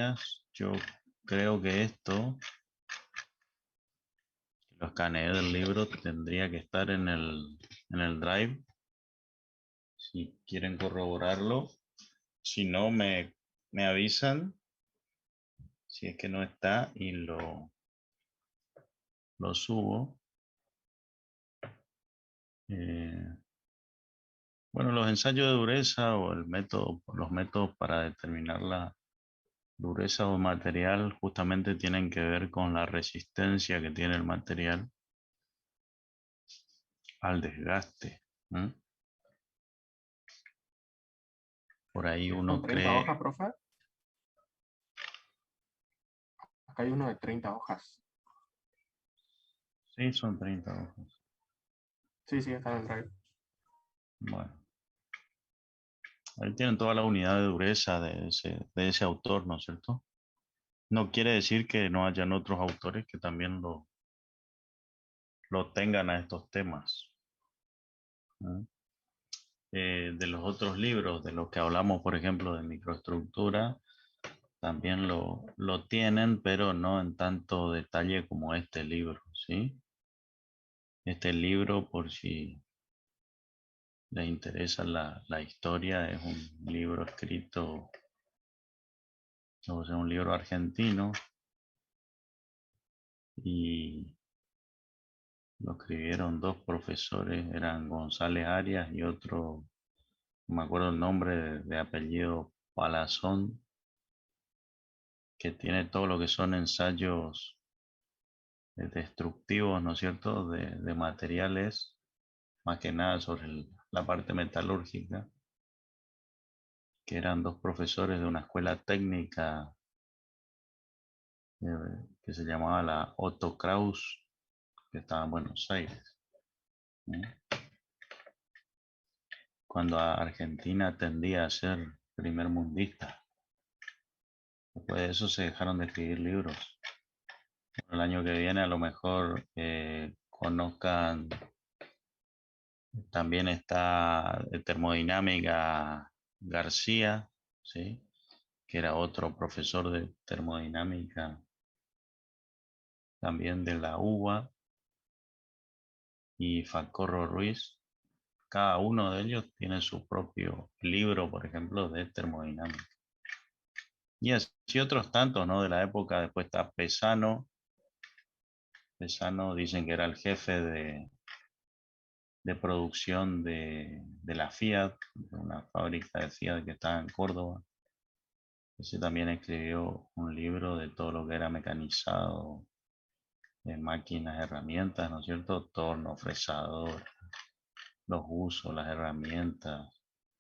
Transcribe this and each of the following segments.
líneas. Yo creo que esto, lo escaneé del libro, tendría que estar en el Drive. Si quieren corroborarlo. Si no, me avisan si es que no está y lo subo. Bueno, los ensayos de dureza o los métodos para determinar la dureza o material justamente tienen que ver con la resistencia que tiene el material al desgaste. ¿M? Por ahí Son uno 30 cree, hojas, profe. Acá hay uno de 30 hojas. sí, son 30 hojas. Sí, sí, está en el drive. Bueno, ahí tienen toda la unidad de dureza de ese autor, ¿no es cierto? No quiere decir que no hayan otros autores que también lo tengan a estos temas. ¿M? De los otros libros, de los que hablamos, por ejemplo, de microestructura, también lo tienen, pero no en tanto detalle como este libro, ¿sí? Este libro, por si les interesa la historia, es un libro escrito, o sea, un libro argentino, y lo escribieron dos profesores, eran González Arias y otro, no me acuerdo el nombre de apellido Palazón, que tiene todo lo que son ensayos destructivos, ¿no es cierto?, de materiales, más que nada sobre la parte metalúrgica, que eran dos profesores de una escuela técnica que se llamaba la Otto Kraus, que estaba en Buenos Aires. ¿Eh? Cuando Argentina tendía a ser primer mundista. Después de eso se dejaron de escribir libros. El año que viene a lo mejor conozcan, también está de termodinámica García, ¿sí? Que era otro profesor de termodinámica también de la UBA, y Falcorro Ruiz. Cada uno de ellos tiene su propio libro, por ejemplo, de termodinámica. Y así otros tantos, ¿no? De la época. Después está Pesano. Pesano dicen que era el jefe de producción de la Fiat, de una fábrica de Fiat que estaba en Córdoba. Ese también escribió un libro de todo lo que era mecanizado, de máquinas, herramientas, ¿no es cierto? Torno, fresador, los usos, las herramientas,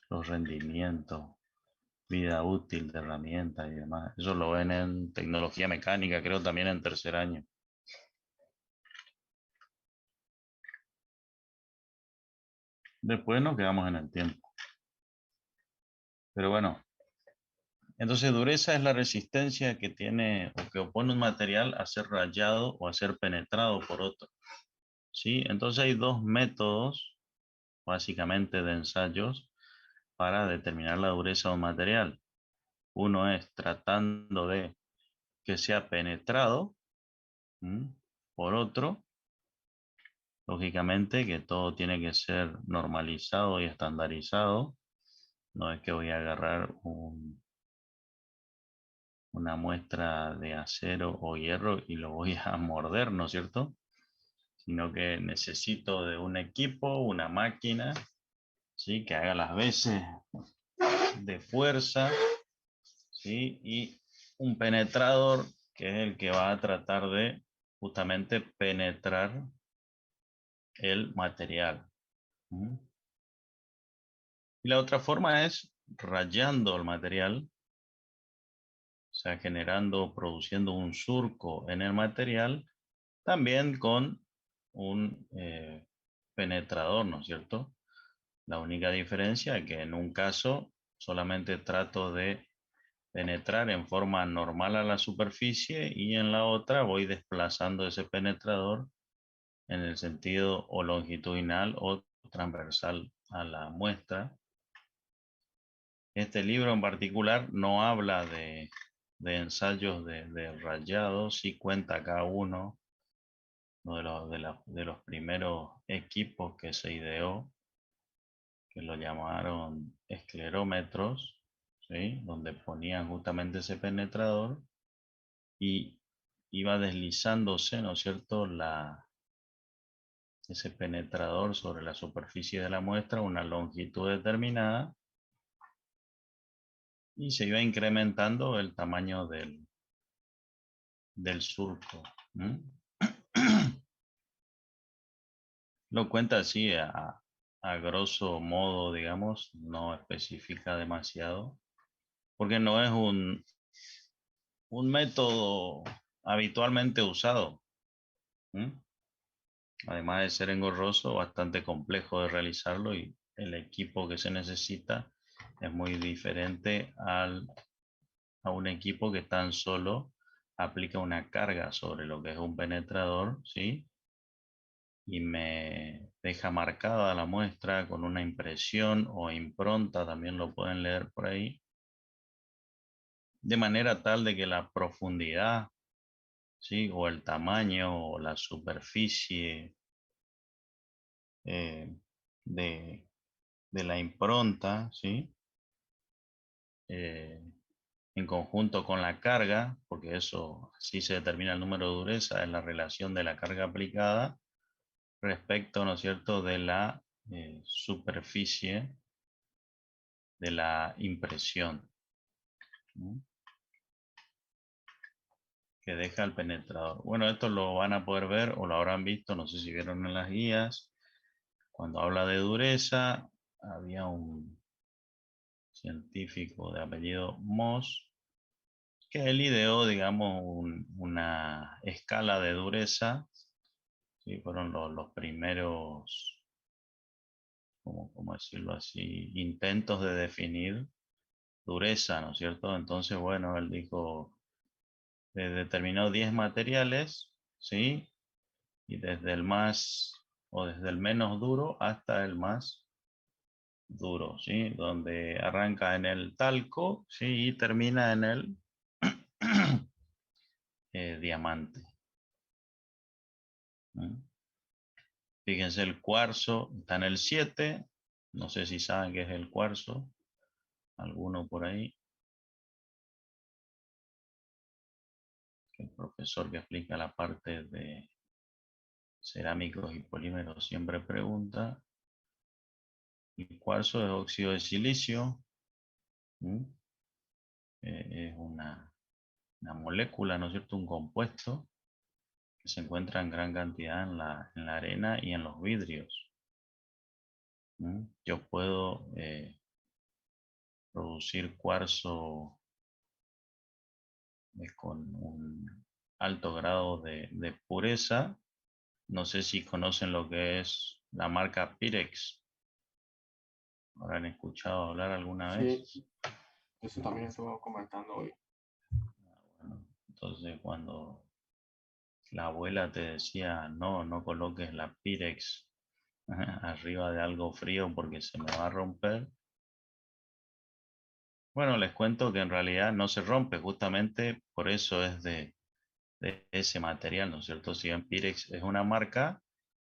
los rendimientos, vida útil de herramientas y demás. Eso lo ven en tecnología mecánica, creo también en tercer año. Después nos quedamos en el tiempo. Pero bueno, entonces dureza es la resistencia que tiene o que opone un material a ser rayado o a ser penetrado por otro. ¿Sí? Entonces hay dos métodos básicamente de ensayos para determinar la dureza de un material. Uno es tratando de que sea penetrado, ¿m?, por otro. Lógicamente que todo tiene que ser normalizado y estandarizado. No es que voy a agarrar una muestra de acero o hierro y lo voy a morder, ¿no es cierto? Sino que necesito de un equipo, una máquina, ¿sí?, que haga las veces de fuerza, ¿sí?, y un penetrador que es el que va a tratar de justamente penetrar el material. ¿Mm? Y la otra forma es rayando el material, o sea, generando, produciendo un surco en el material, también con un penetrador, ¿no es cierto? La única diferencia es que en un caso solamente trato de penetrar en forma normal a la superficie, y en la otra voy desplazando ese penetrador en el sentido o longitudinal o transversal a la muestra. Este libro en particular no habla de ensayos de rayado, sí cuenta cada uno de los primeros equipos que se ideó, que lo llamaron esclerómetros, ¿sí? Donde ponían justamente ese penetrador y iba deslizándose, ¿no es cierto?, ese penetrador sobre la superficie de la muestra, una longitud determinada, y se iba incrementando el tamaño del surco. Lo cuenta así a grosso modo, digamos, no especifica demasiado, porque no es un método habitualmente usado. ¿Mm? Además de ser engorroso, bastante complejo de realizarlo y el equipo que se necesita es muy diferente a un equipo que tan solo aplica una carga sobre lo que es un penetrador, ¿sí? Y me deja marcada la muestra con una impresión o impronta, también lo pueden leer por ahí, de manera tal de que la profundidad, ¿sí? O el tamaño o la superficie eh, de, de la impronta, ¿sí? Eh, en conjunto con la carga, porque eso sí se determina el número de dureza, es la relación de la carga aplicada respecto, ¿no es cierto?, de la superficie de la impresión, ¿no?, que deja el penetrador. Bueno, esto lo van a poder ver o lo habrán visto, no sé si vieron en las guías. Cuando habla de dureza, había un científico de apellido Mohs que él ideó, digamos, una escala de dureza. Sí, fueron los primeros, ¿cómo decirlo así?, intentos de definir dureza, ¿no es cierto? Entonces, bueno, él dijo, determinó 10 materiales, ¿sí? Y desde el más, o desde el menos duro hasta el más duro, ¿sí? Donde arranca en el talco, ¿sí? Y termina en el diamante. ¿Mm? Fíjense, el cuarzo está en el 7. No sé si saben qué es el cuarzo. Alguno por ahí. El profesor que explica la parte de cerámicos y polímeros siempre pregunta. El cuarzo es óxido de silicio. Es una molécula, ¿no es cierto? Un compuesto que se encuentra en gran cantidad en la arena y en los vidrios. Yo puedo producir cuarzo con un alto grado de pureza. No sé si conocen lo que es la marca Pyrex. ¿Habrán escuchado hablar alguna Sí, vez? eso también estuvo comentando hoy. Bueno, entonces cuando la abuela te decía, no, no coloques la Pyrex arriba de algo frío porque se me va a romper. Bueno, les cuento que en realidad no se rompe, justamente por eso es de ese material, ¿no es cierto? Si bien Pyrex es una marca,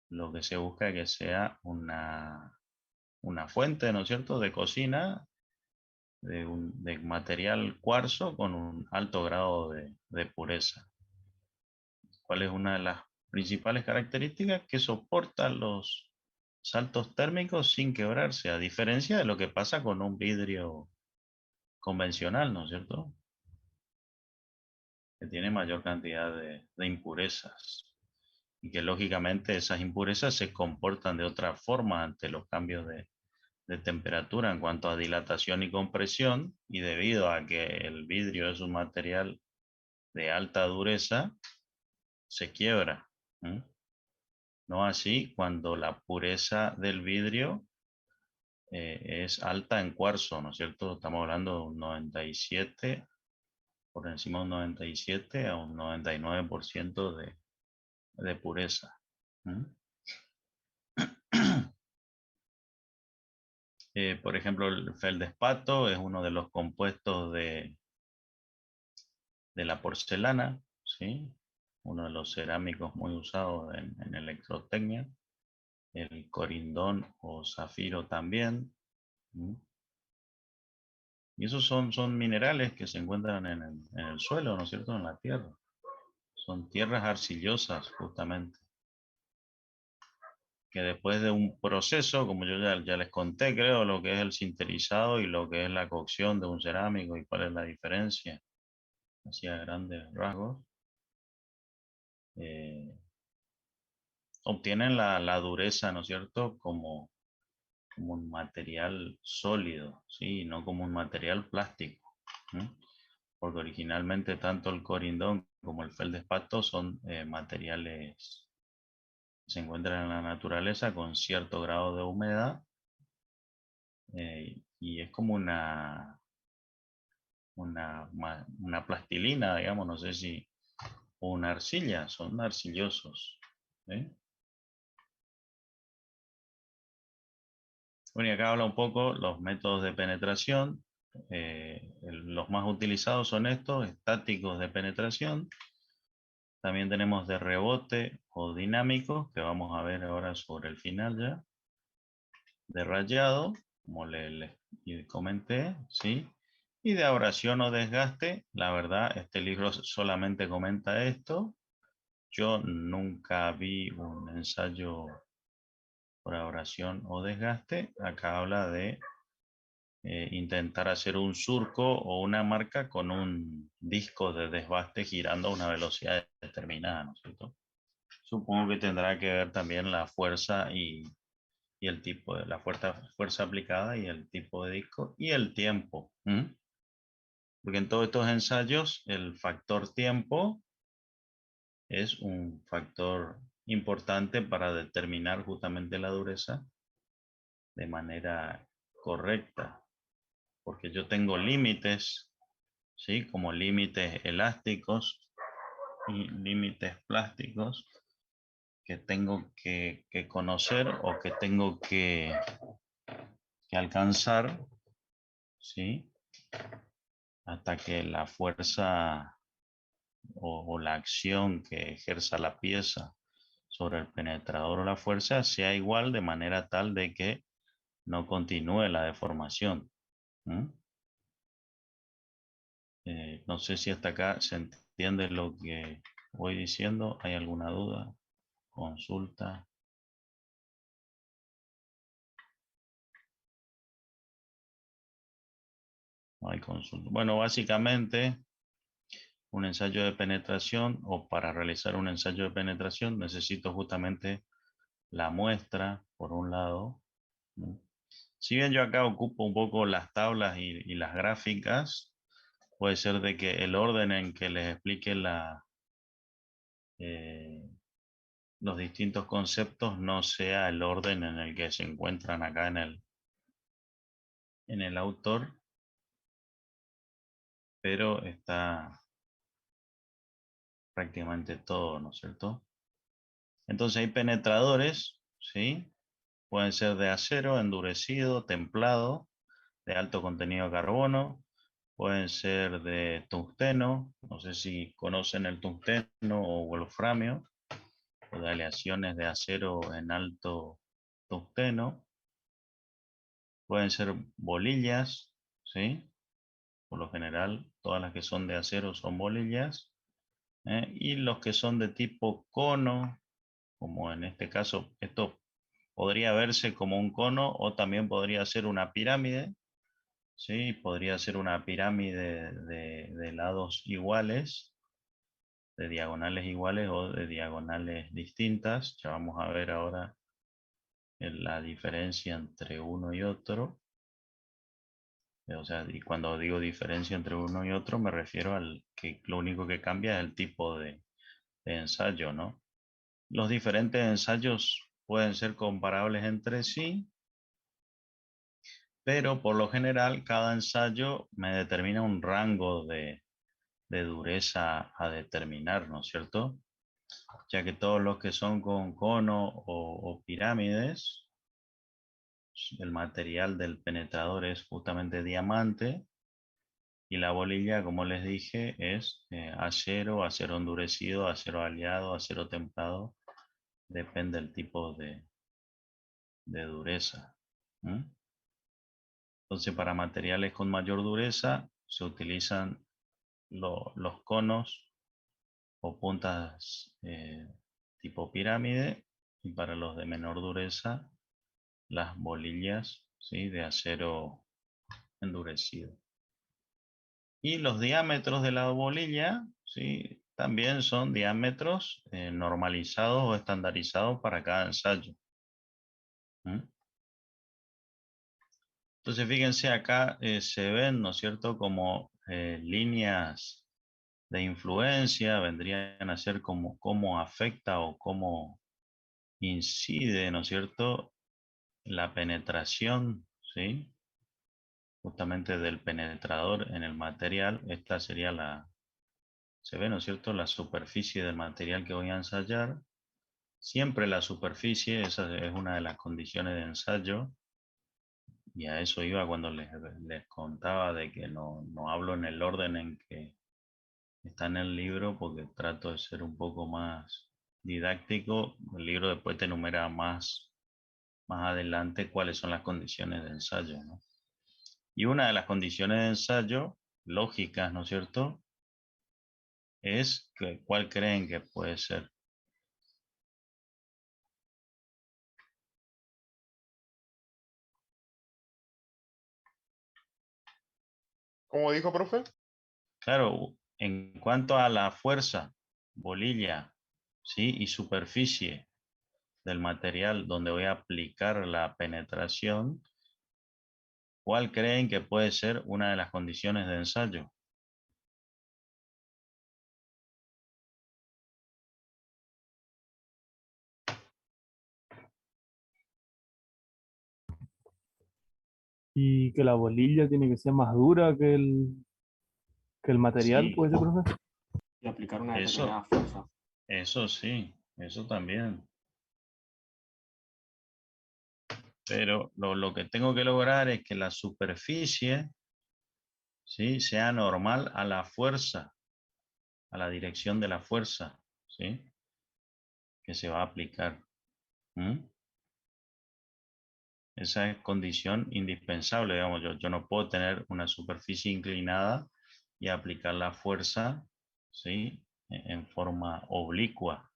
lo que se busca es que sea una fuente, ¿no es cierto?, de cocina, de material cuarzo con un alto grado de pureza. ¿Cuál es una de las principales características? Que soporta los saltos térmicos sin quebrarse, a diferencia de lo que pasa con un vidrio convencional, ¿no es cierto?, que tiene mayor cantidad de impurezas y que lógicamente esas impurezas se comportan de otra forma ante los cambios de temperatura en cuanto a dilatación y compresión, y debido a que el vidrio es un material de alta dureza, se quiebra. No así cuando la pureza del vidrio es alta en cuarzo, ¿no es cierto? Estamos hablando de un 97, por encima de un 97 a un 99% de pureza. Por ejemplo, el feldespato es uno de los compuestos de la porcelana, ¿sí? Uno de los cerámicos muy usados en electrotecnia, el corindón o zafiro también. ¿Mm? Y esos son minerales que se encuentran en el suelo, ¿no es cierto? En la tierra. Son tierras arcillosas, justamente, que después de un proceso, como yo ya les conté, creo, lo que es el sinterizado y lo que es la cocción de un cerámico y cuál es la diferencia, así a grandes rasgos, eh, obtienen la dureza, ¿no es cierto?, como un material sólido, ¿sí? No como un material plástico. ¿Mm? Porque originalmente tanto el corindón como el feldespato son materiales que se encuentran en la naturaleza con cierto grado de humedad, y es como una plastilina, digamos, no sé si, o una arcilla, son arcillosos. ¿Sí? Bueno, y acá habla un poco los métodos de penetración. Los más utilizados son estos, estáticos de penetración. También tenemos de rebote o dinámicos, que vamos a ver ahora sobre el final ya. De rayado, como les comenté, ¿sí? Y de abrasión o desgaste, la verdad, este libro solamente comenta esto. Yo nunca vi un ensayo por abrasión o desgaste. Acá habla de intentar hacer un surco o una marca con un disco de desbaste girando a una velocidad determinada, ¿no es cierto? Supongo que tendrá que ver también la fuerza y el tipo de la fuerza aplicada y el tipo de disco y el tiempo. ¿M? Porque en todos estos ensayos el factor tiempo es un factor importante para determinar justamente la dureza de manera correcta, porque yo tengo límites, ¿sí? Como límites elásticos y límites plásticos que tengo que conocer o que tengo que alcanzar, ¿sí? Hasta que la fuerza o la acción que ejerza la pieza sobre el penetrador o la fuerza sea igual de manera tal de que no continúe la deformación. ¿Mm? No sé si hasta acá se entiende lo que voy diciendo. ¿Hay alguna duda? Consulta. No hay consulta. Bueno, básicamente un ensayo de penetración o para realizar un ensayo de penetración necesito justamente la muestra, por un lado. ¿No? Si bien yo acá ocupo un poco las tablas y las gráficas, puede ser de que el orden en que les explique eh, los distintos conceptos no sea el orden en el que se encuentran acá en el autor, pero está prácticamente todo, ¿no es cierto? Entonces hay penetradores, ¿sí? Pueden ser de acero, endurecido, templado, de alto contenido de carbono, pueden ser de tungsteno, no sé si conocen el tungsteno o wolframio, o de aleaciones de acero en alto tungsteno, pueden ser bolillas, ¿sí? Por lo general, todas las que son de acero son bolillas, y los que son de tipo cono, como en este caso, esto podría verse como un cono o también podría ser una pirámide, ¿sí? Podría ser una pirámide de lados iguales, de diagonales iguales o de diagonales distintas. Ya vamos a ver ahora la diferencia entre uno y otro. O sea, y cuando digo diferencia entre uno y otro, me refiero al que lo único que cambia es el tipo de ensayo, ¿no? Los diferentes ensayos pueden ser comparables entre sí, pero por lo general cada ensayo me determina un rango de dureza a determinar, ¿no es cierto? Ya que todos los que son con cono o pirámides, el material del penetrador es justamente diamante Y la bolilla, como les dije, es acero, acero endurecido, acero aliado, acero templado. Depende del tipo de dureza. ¿Mm? Entonces, para materiales con mayor dureza, se utilizan los conos o puntas tipo pirámide. Y para los de menor dureza, las bolillas, ¿sí?, de acero endurecido. Y los diámetros de la bolilla, ¿sí?, también son diámetros normalizados o estandarizados para cada ensayo. ¿Mm? Entonces, fíjense acá se ven, ¿no es cierto?, como líneas de influencia, vendrían a ser como cómo afecta o cómo incide, ¿no es cierto?, la penetración, ¿sí?, justamente del penetrador en el material. Esta sería se ve, ¿no es cierto?, la superficie del material que voy a ensayar. Siempre la superficie, esa es una de las condiciones de ensayo. Y a eso iba cuando les contaba de que no hablo en el orden en que está en el libro, porque trato de ser un poco más didáctico. El libro después te enumera más adelante cuáles son las condiciones de ensayo, ¿no? Y una de las condiciones de ensayo, lógicas, ¿no es cierto?, es que, ¿cuál creen que puede ser? ¿Cómo dijo, profe? Claro, en cuanto a la fuerza, bolilla, ¿sí?, y superficie del material donde voy a aplicar la penetración, ¿cuál creen que puede ser una de las condiciones de ensayo? Y que la bolilla tiene que ser más dura que el material, Sí, puede ser, profe. Y aplicar una eso, determinada fuerza. eso sí, eso también. Pero lo que tengo que lograr es que la superficie, ¿sí?, sea normal a la fuerza, a la dirección de la fuerza, ¿sí?, que se va a aplicar. ¿Mm? Esa es condición indispensable, digamos. Yo no puedo tener una superficie inclinada y aplicar la fuerza, ¿sí?, en forma oblicua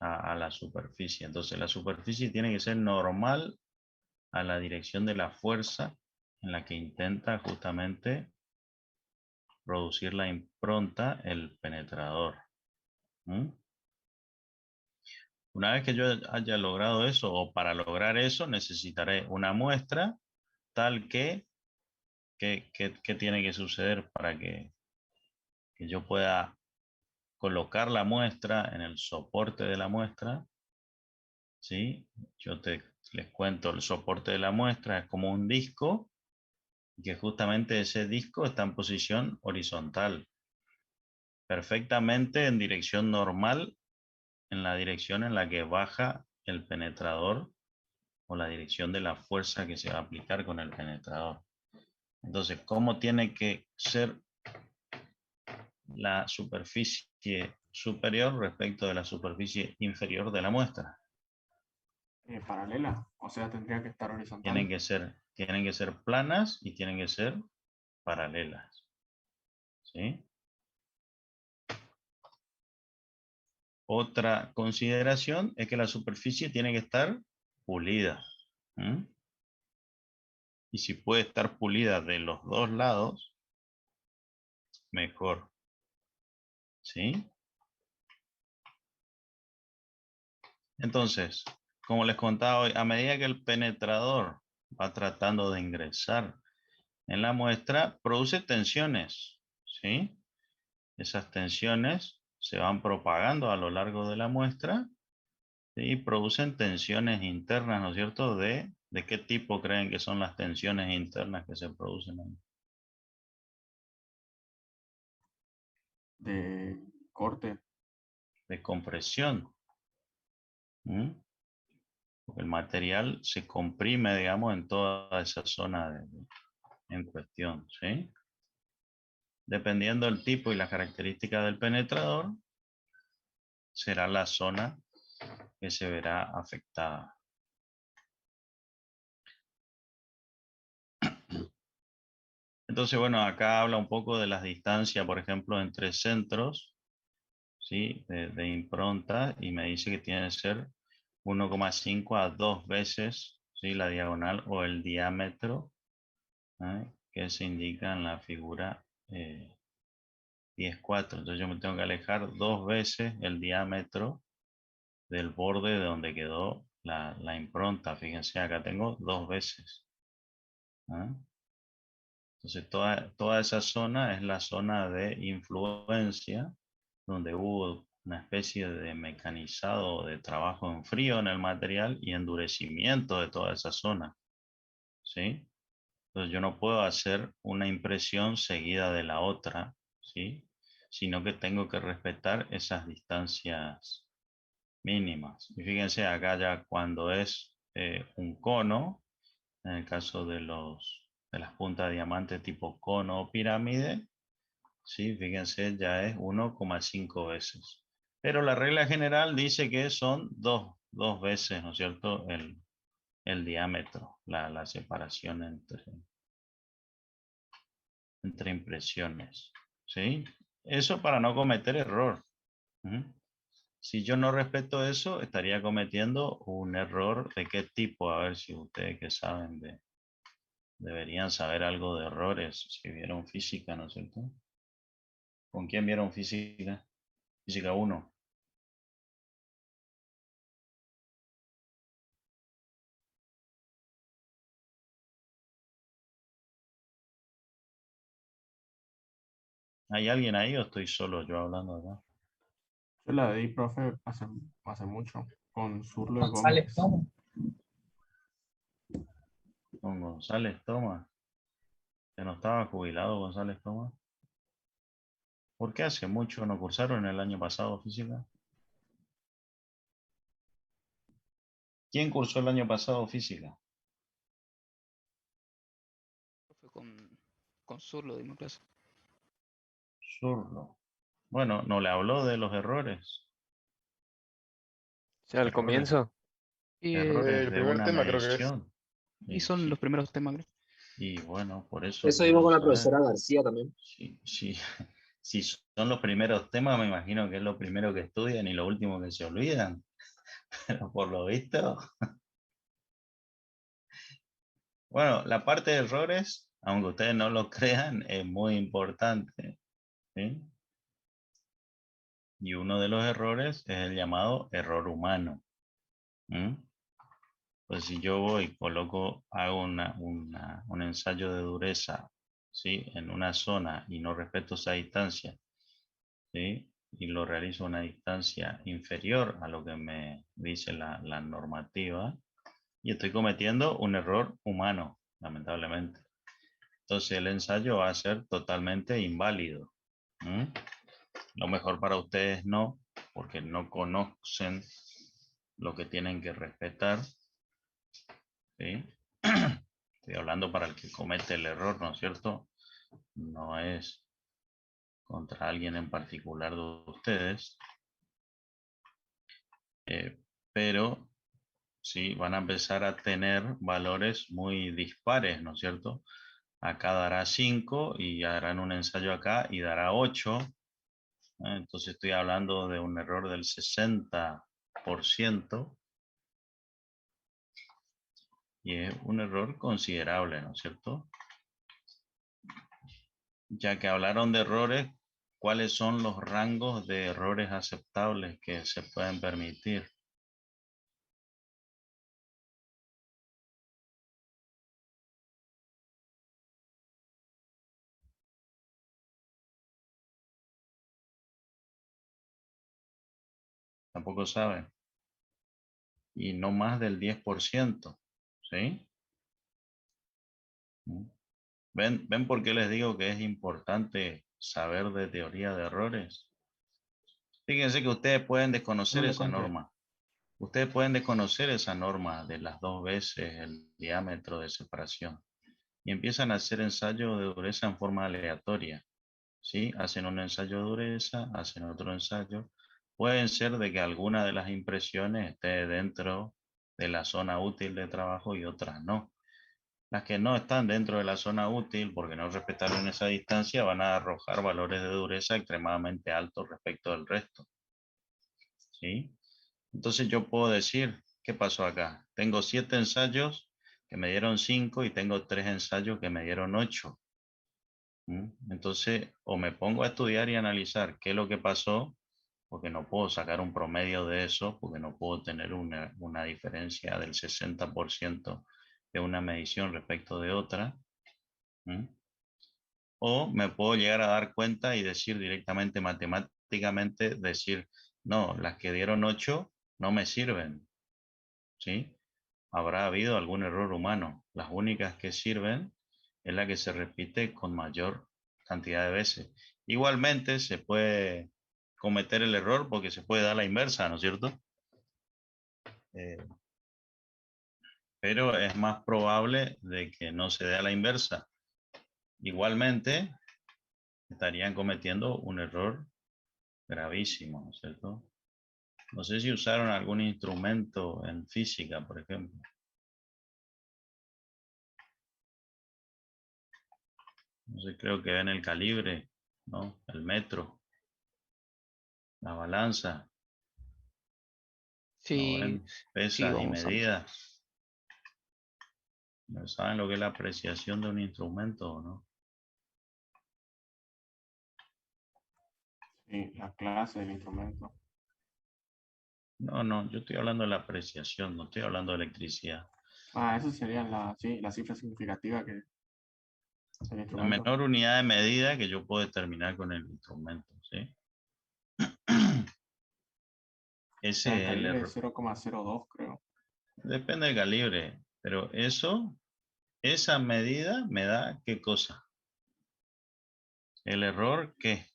a la superficie. Entonces la superficie tiene que ser normal a la dirección de la fuerza en la que intenta justamente producir la impronta el penetrador. ¿Mm? Una vez que yo haya logrado eso, o para lograr eso, necesitaré una muestra tal que tiene que suceder para que yo pueda colocar la muestra en el soporte de la muestra. ¿Sí? Les cuento, el soporte de la muestra es como un disco, y que justamente ese disco está en posición horizontal, perfectamente en dirección normal, en la dirección en la que baja el penetrador o la dirección de la fuerza que se va a aplicar con el penetrador. Entonces, ¿cómo tiene que ser la superficie superior respecto de la superficie inferior de la muestra? Paralela, o sea, tendría que estar Tienen horizontal. tienen que ser planas y tienen que ser paralelas. ¿Sí? Otra consideración es que la superficie tiene que estar pulida. ¿Mm? Y si puede estar pulida de los dos lados, mejor. ¿Sí? Entonces, como les contaba hoy, a medida que el penetrador va tratando de ingresar en la muestra, produce tensiones. ¿Sí? Esas tensiones se van propagando a lo largo de la muestra, ¿sí?, y producen tensiones internas, ¿no es cierto? ¿De qué tipo creen que son las tensiones internas que se producen ahí? De corte. De compresión. ¿Mm? Porque el material se comprime, digamos, en toda esa zona en cuestión, ¿sí? dependiendo del tipo y las características del penetrador, será la zona que se verá afectada. Entonces, bueno, acá habla un poco de las distancias, por ejemplo, entre centros, ¿sí? de impronta, y me dice que tiene que ser 1,5 a 2 veces, ¿sí? La diagonal o el diámetro, que se indica en la figura 10.4. Entonces yo me tengo que alejar 2 veces el diámetro del borde de donde quedó la impronta. Fíjense, acá tengo 2 veces. Entonces toda esa zona es la zona de influencia, donde hubo una especie de mecanizado de trabajo en frío en el material y endurecimiento de toda esa zona. ¿Sí? Entonces yo no puedo hacer una impresión seguida de la otra, ¿sí? Sino que tengo que respetar esas distancias mínimas. Y fíjense acá ya cuando es un cono, en el caso de las puntas de diamante tipo cono o pirámide, ¿sí? Fíjense, ya es 1,5 veces. Pero la regla general dice que son dos veces, ¿no es cierto?, el diámetro, la separación entre impresiones. ¿Sí? Eso para no cometer error. ¿Mm? Si yo no respeto eso, estaría cometiendo un error de qué tipo. A ver si ustedes que saben deberían saber algo de errores si vieron física, ¿no es cierto? ¿Con quién vieron física? Física 1. ¿Hay alguien ahí o estoy solo yo hablando acá? Yo la di, profe, hace mucho, con Zurlo y González, Gómez. ¿cómo? Con González Tomás. Que no estaba jubilado González Tomás. ¿Por qué hace mucho no cursaron el año pasado física? ¿Quién cursó el año pasado física? Fue con Zurlo dimos clase. Zurlo. Bueno, no le habló de los errores. O sea, al Errores, comienzo. Y, errores El de primer una tema creo que es. medición. y son los Sí, primeros temas, creo. y bueno, por eso Eso vimos quiero con la saber. profesora García también. Sí, sí. Si son los primeros temas, me imagino que es lo primero que estudian y lo último que se olvidan. Pero por lo visto. Bueno, la parte de errores, aunque ustedes no lo crean, es muy importante. ¿Sí? Y uno de los errores es el llamado error humano. Pues si yo voy, hago un ensayo de dureza, ¿sí? En una zona y no respeto esa distancia, ¿sí? Y lo realizo a una distancia inferior a lo que me dice la normativa, y estoy cometiendo un error humano, lamentablemente. Entonces el ensayo va a ser totalmente inválido. Lo mejor para ustedes no, porque no conocen lo que tienen que respetar. ¿Sí? Estoy hablando para el que comete el error, ¿no es cierto? No es contra alguien en particular de ustedes. Pero sí van a empezar a tener valores muy dispares, ¿no es cierto? Acá dará 5 y harán un ensayo acá y dará 8. Entonces estoy hablando de un error del 60%. Y es un error considerable, ¿no es cierto? Ya que hablaron de errores, ¿cuáles son los rangos de errores aceptables que se pueden permitir? Tampoco saben. Y no más del 10%. ¿Sí? ¿Ven por qué les digo que es importante saber de teoría de errores? Fíjense que ustedes pueden desconocer No lo esa compré. norma. Ustedes pueden desconocer esa norma de las 2 veces el diámetro de separación. Y empiezan a hacer ensayos de dureza en forma aleatoria. ¿sí? Hacen un ensayo de dureza, hacen otro ensayo. Pueden ser de que alguna de las impresiones esté dentro de la zona útil de trabajo y otras no. Las que no están dentro de la zona útil, porque no respetaron esa distancia, van a arrojar valores de dureza extremadamente altos respecto del resto, ¿sí? Entonces yo puedo decir, ¿qué pasó acá? Tengo 7 ensayos que me dieron 5 y tengo 3 ensayos que me dieron 8. Entonces, o me pongo a estudiar y analizar qué es lo que pasó, porque no puedo sacar un promedio de eso, porque no puedo tener una diferencia del 60% de una medición respecto de otra. O me puedo llegar a dar cuenta y decir directamente matemáticamente, decir, no, las que dieron 8 no me sirven, ¿sí? Habrá habido algún error humano. Las únicas que sirven es la que se repite con mayor cantidad de veces. Igualmente se puede cometer el error porque se puede dar la inversa, ¿no es cierto? Pero es más probable de que no se dé a la inversa. Igualmente, estarían cometiendo un error gravísimo, ¿no es cierto? No sé si usaron algún instrumento en física, por ejemplo. No sé, creo que ven el calibre, ¿no? El metro, la balanza, ¿no Sí, ven? sí, Pesas y vamos, usamos. medidas. ¿No saben lo que es la apreciación de un instrumento o no? Sí, la clase del instrumento. No, no, yo estoy hablando de la apreciación, no estoy hablando de electricidad. Ah, eso sería sí, la cifra significativa que del La instrumento. menor unidad de medida que yo puedo determinar con el instrumento, ¿sí? O sea, el Ese es el calibre es error. 0,02, creo. Depende del calibre, pero esa medida me da qué cosa. El error, ¿qué?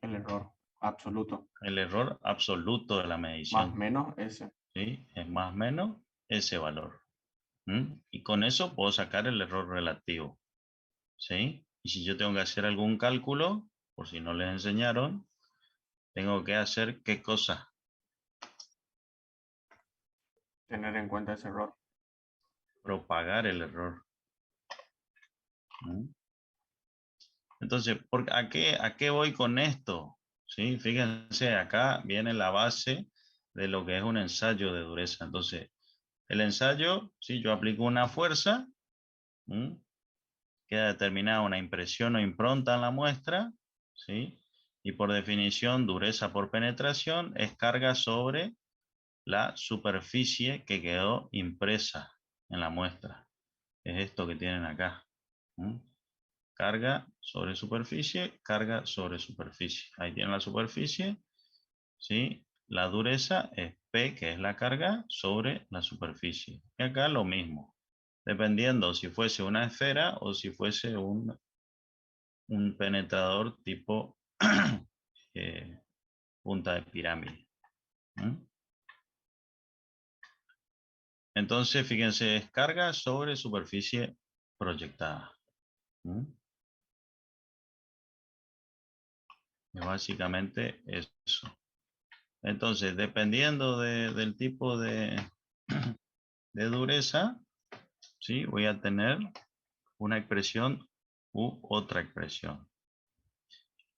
El error absoluto. El error absoluto de la Más medición, menos ese. ¿sí? Es más o menos ese valor. Y con eso puedo sacar el error relativo, ¿sí? Y si yo tengo que hacer algún cálculo, por si no les enseñaron, tengo que hacer qué cosa. Tener en cuenta ese error. Propagar el error. Entonces, ¿a qué voy con esto? ¿Sí? Fíjense, acá viene la base de lo que es un ensayo de dureza. Entonces, el ensayo, si yo aplico una fuerza, queda determinada una impresión o impronta en la muestra, ¿sí? Y por definición, dureza por penetración es carga sobre la superficie que quedó impresa en la muestra. Es esto que tienen acá. Carga sobre superficie, carga sobre superficie. Ahí tienen la superficie, ¿sí? La dureza es P, que es la carga, sobre la superficie. Y acá lo mismo, dependiendo si fuese una esfera o si fuese un penetrador tipo punta de pirámide. Entonces, fíjense, es carga sobre superficie proyectada. Es básicamente eso. Entonces, dependiendo del tipo de dureza, ¿sí? Voy a tener una expresión u otra expresión.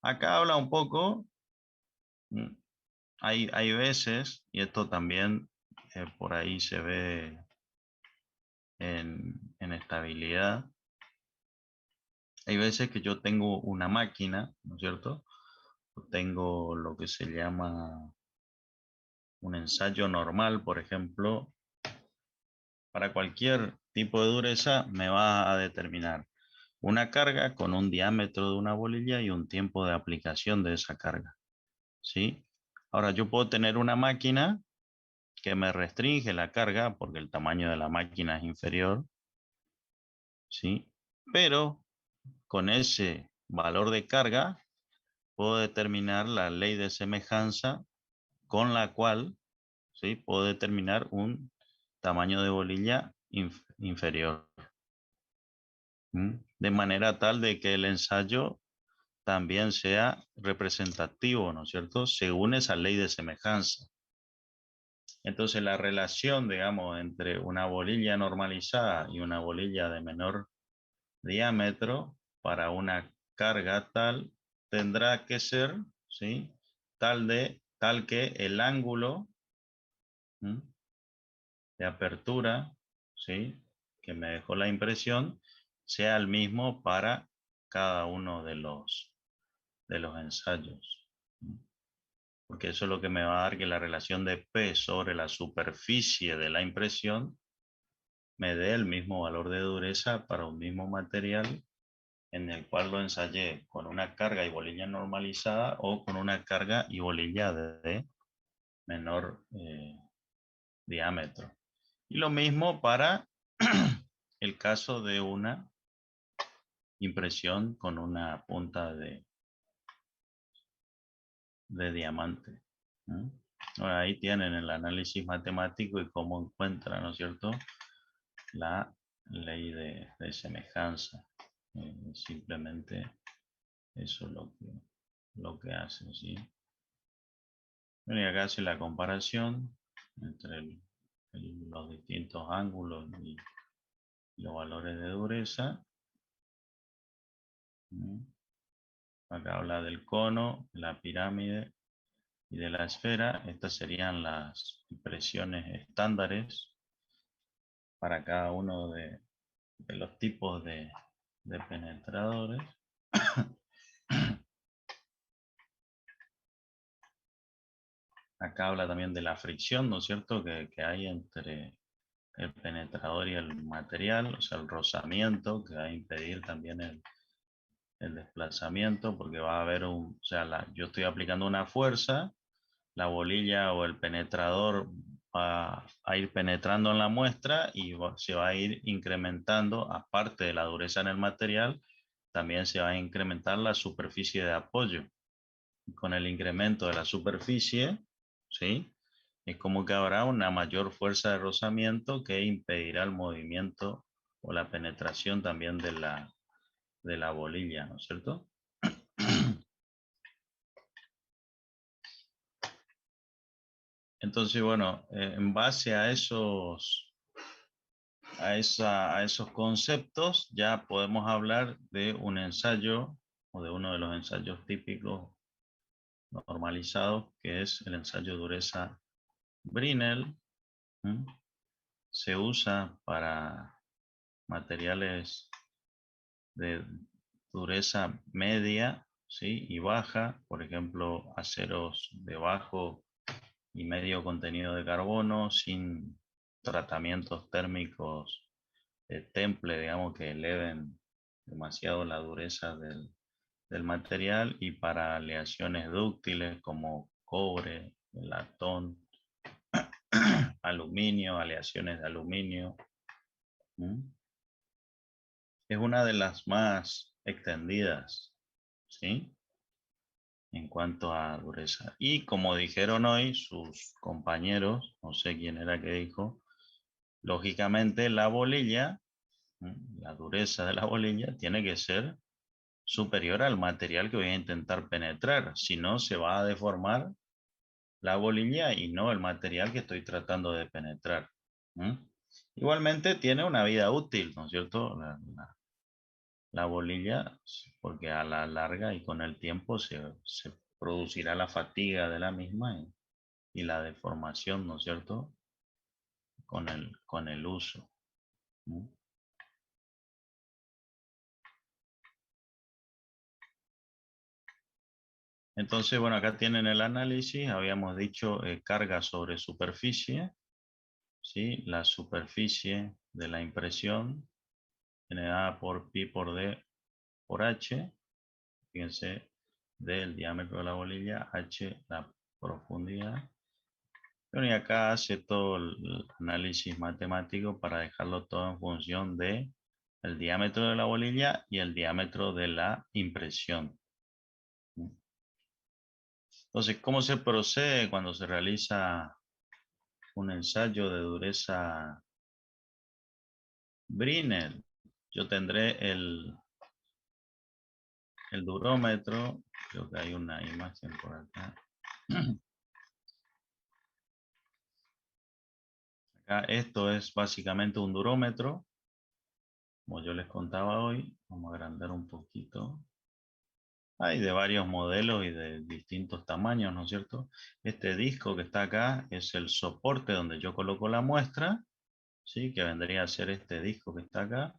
Acá habla un poco, hay veces, y esto también por ahí se ve en estabilidad, hay veces que yo tengo una máquina, ¿no es cierto? Tengo lo que se llama un ensayo normal, por ejemplo, para cualquier tipo de dureza me va a determinar una carga con un diámetro de una bolilla y un tiempo de aplicación de esa carga, ¿sí? Ahora yo puedo tener una máquina que me restringe la carga porque el tamaño de la máquina es inferior, ¿sí? Pero con ese valor de carga puedo determinar la ley de semejanza con la cual, ¿sí? Puedo determinar un tamaño de bolilla inferior. De manera tal de que el ensayo también sea representativo, ¿no es cierto? Según esa ley de semejanza. Entonces la relación, digamos, entre una bolilla normalizada y una bolilla de menor diámetro para una carga tal tendrá que ser, ¿sí? Tal que el ángulo, ¿m?, de apertura, ¿sí?, que me dejó la impresión, sea el mismo para cada uno de los ensayos. Porque eso es lo que me va a dar que la relación de P sobre la superficie de la impresión me dé el mismo valor de dureza para un mismo material en el cual lo ensayé con una carga y bolilla normalizada o con una carga y bolilla de menor diámetro. Y lo mismo para el caso de una impresión con una punta de diamante. Ahora, ahí tienen el análisis matemático y cómo encuentran, ¿no es cierto?, la ley de semejanza. Simplemente eso es lo que hace, ¿sí? Bueno, y acá hace la comparación entre los distintos ángulos y los valores de dureza. Acá habla del cono, de la pirámide y de la esfera. Estas serían las impresiones estándares para cada uno de los tipos de penetradores. Acá habla también de la fricción, ¿no es cierto?, que hay entre el penetrador y el material, o sea, el rozamiento, que va a impedir también el desplazamiento, porque va a haber o sea, yo estoy aplicando una fuerza, la bolilla o el penetrador va a ir penetrando en la muestra y se va a ir incrementando, aparte de la dureza en el material, también se va a incrementar la superficie de apoyo. Con el incremento de la superficie, ¿sí?, es como que habrá una mayor fuerza de rozamiento que impedirá el movimiento o la penetración también de la bolilla, ¿no es cierto? Entonces, bueno, en base a esos conceptos ya podemos hablar de un ensayo o de uno de los ensayos típicos normalizados, que es el ensayo de dureza Brinell. Se usa para materiales de dureza media, ¿sí?, y baja, por ejemplo, aceros de bajo y medio contenido de carbono, sin tratamientos térmicos de temple, digamos, que eleven demasiado la dureza del material, y para aleaciones dúctiles como cobre, latón, aluminio, aleaciones de aluminio. Es una de las más extendidas, ¿sí?, en cuanto a dureza. Y como dijeron hoy sus compañeros, no sé quién era que dijo, lógicamente la bolilla, la dureza de la bolilla tiene que ser superior al material que voy a intentar penetrar, si no se va a deformar la bolilla y no el material que estoy tratando de penetrar. Igualmente tiene una vida útil, ¿no es cierto?, la bolilla, porque a la larga y con el tiempo se producirá la fatiga de la misma y la deformación, ¿no es cierto?, con el uso. Entonces, bueno, acá tienen el análisis. Habíamos dicho carga sobre superficie, ¿sí? La superficie de la impresión generada por pi por d por h. Fíjense, d el diámetro de la bolilla, h la profundidad. Bueno, y acá hace todo el análisis matemático para dejarlo todo en función de el diámetro de la bolilla y el diámetro de la impresión. Entonces, ¿cómo se procede cuando se realiza un ensayo de dureza Brinell? Yo tendré el durómetro. Creo que hay una imagen por acá. Acá esto es básicamente un durómetro, como yo les contaba hoy. Vamos a agrandar un poquito. Hay de varios modelos y de distintos tamaños, ¿no es cierto? Este disco que está acá es el soporte donde yo coloco la muestra, ¿sí? Que vendría a ser este disco que está acá.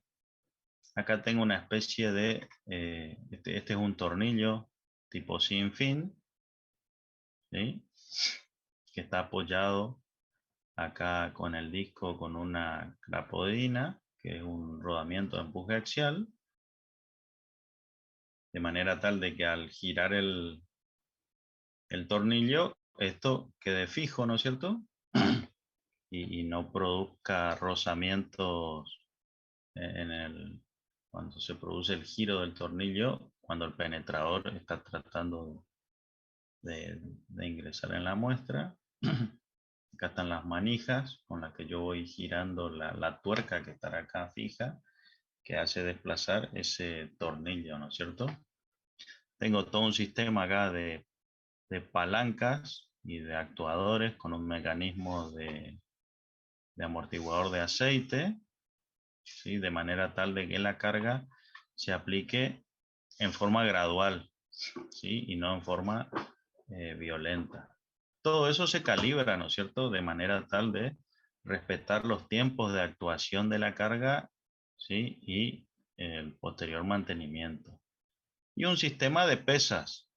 Acá tengo una especie de, este es un tornillo tipo sin fin, ¿sí? Que está apoyado acá con el disco con una crapodina, que es un rodamiento de empuje axial, de manera tal de que al girar el tornillo, esto quede fijo, ¿no es cierto? Y no produzca rozamientos cuando se produce el giro del tornillo, cuando el penetrador está tratando de ingresar en la muestra. Acá están las manijas con las que yo voy girando la tuerca que estará acá fija, que hace desplazar ese tornillo, ¿no es cierto? Tengo todo un sistema acá de palancas y de actuadores con un mecanismo de amortiguador de aceite, ¿sí? De manera tal de que la carga se aplique en forma gradual, ¿sí? Y no en forma violenta. Todo eso se calibra, ¿no es cierto? De manera tal de respetar los tiempos de actuación de la carga, ¿sí? Y el posterior mantenimiento. Y un sistema de pesas,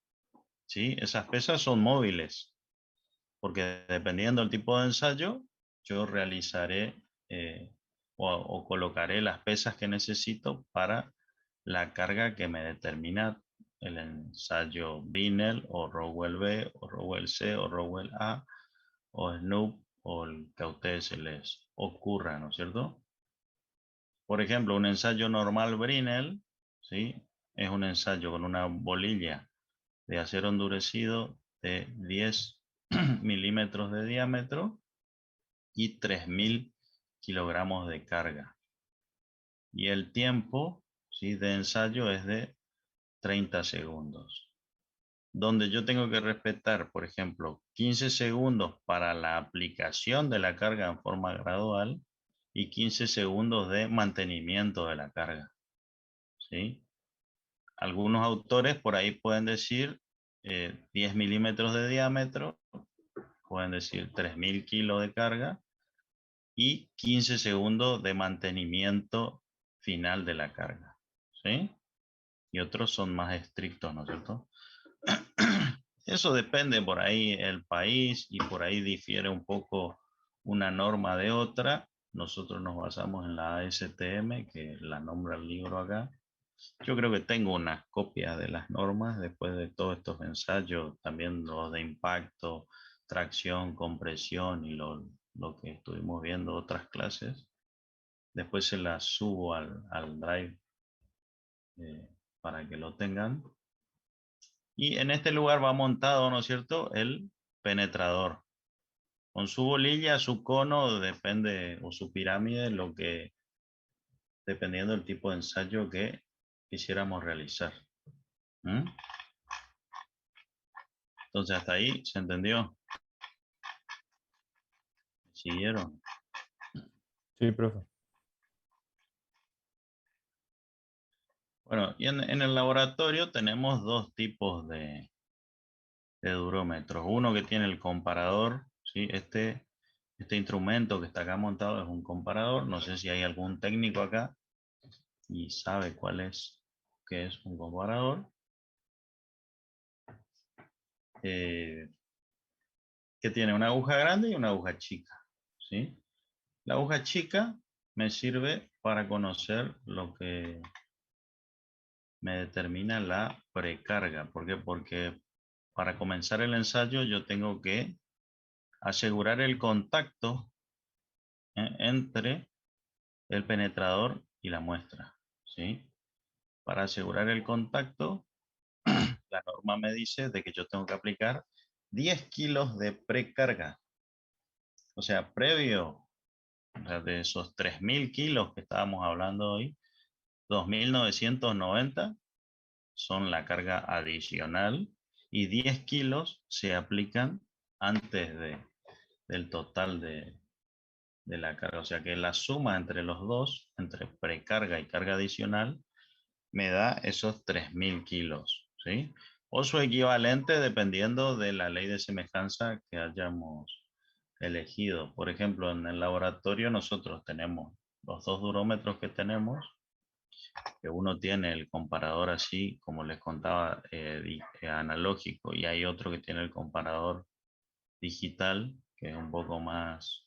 ¿sí? Esas pesas son móviles, porque dependiendo del tipo de ensayo, yo realizaré o colocaré las pesas que necesito para la carga que me determina el ensayo Binel o Rowell B o Rowell C o Rowell A o Snoop o el que a ustedes se les ocurra, ¿no es cierto? Por ejemplo, un ensayo normal Brinell, ¿sí? Es un ensayo con una bolilla de acero endurecido de 10 milímetros de diámetro y 3000 kilogramos de carga. Y el tiempo, ¿sí? De ensayo es de 30 segundos. Donde yo tengo que respetar, por ejemplo, 15 segundos para la aplicación de la carga en forma gradual y 15 segundos de mantenimiento de la carga, ¿sí? Algunos autores por ahí pueden decir 10 milímetros de diámetro, pueden decir 3000 kilos de carga y 15 segundos de mantenimiento final de la carga, ¿sí? Y otros son más estrictos, ¿no es cierto? Eso depende por ahí el país y por ahí difiere un poco una norma de otra. Nosotros nos basamos en la ASTM, que la nombra el libro acá. Yo creo que tengo unas copias de las normas después de todos estos ensayos, también los de impacto, tracción, compresión y lo que estuvimos viendo otras clases. Después se las subo al Drive para que lo tengan. Y en este lugar va montado, ¿no es cierto?, el penetrador. Con su bolilla, su cono, depende, o su pirámide, dependiendo del tipo de ensayo que quisiéramos realizar. ¿Mm? Entonces, hasta ahí, ¿se entendió? ¿Siguieron? Sí, profe. Bueno, y en el laboratorio tenemos dos tipos de durómetros. Uno que tiene el comparador, ¿sí? Este instrumento que está acá montado es un comparador. No sé si hay algún técnico acá y sabe qué es un comparador. Que tiene una aguja grande y una aguja chica, ¿sí? La aguja chica me sirve para conocer lo que me determina la precarga. ¿Por qué? Porque para comenzar el ensayo yo tengo que asegurar el contacto entre el penetrador y la muestra, ¿sí? Para asegurar el contacto, la norma me dice de que yo tengo que aplicar 10 kilos de precarga. O sea, previo, o sea, de esos 3000 kilos que estábamos hablando hoy, 2990 son la carga adicional y 10 kilos se aplican antes del total de la carga. O sea que la suma entre los dos, entre precarga y carga adicional, me da esos 3.000 kilos, ¿sí? O su equivalente dependiendo de la ley de semejanza que hayamos elegido. Por ejemplo, en el laboratorio nosotros tenemos los dos durómetros que tenemos, que uno tiene el comparador así, como les contaba, analógico, y hay otro que tiene el comparador digital, que es un poco más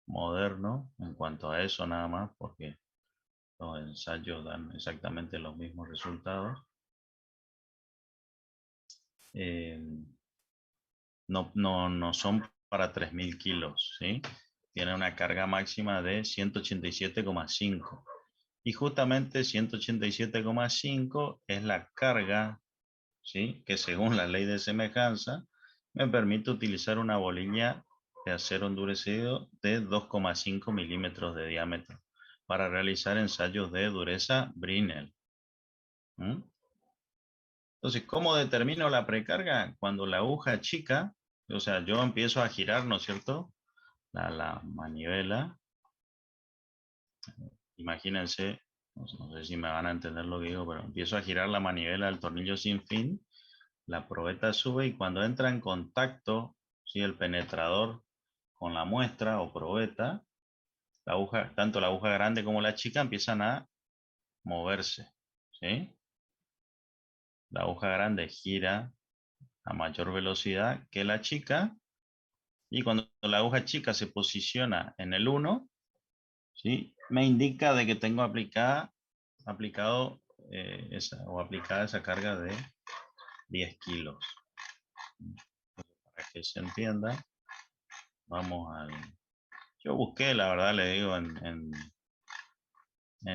moderno en cuanto a eso nada más, porque los ensayos dan exactamente los mismos resultados. No son para 3.000 kilos, ¿sí? Tiene una carga máxima de 187,5. Y justamente 187,5 es la carga, ¿sí? Que según la ley de semejanza me permite utilizar una bolilla de acero endurecido de 2,5 milímetros de diámetro para realizar ensayos de dureza Brinell. Entonces, ¿cómo determino la precarga? Cuando la aguja chica, o sea, yo empiezo a girar, ¿no es cierto? La manivela. Imagínense, no sé si me van a entender lo que digo, pero empiezo a girar la manivela del tornillo sin fin, la probeta sube y cuando entra en contacto, ¿sí? El penetrador con la muestra o probeta, la aguja, tanto la aguja grande como la chica empiezan a moverse, ¿sí? La aguja grande gira a mayor velocidad que la chica y cuando la aguja chica se posiciona en el 1, ¿sí? Me indica de que tengo aplicado aplicada esa carga de 10 kilos. Para que se entienda, vamos al... Yo busqué, la verdad le digo, en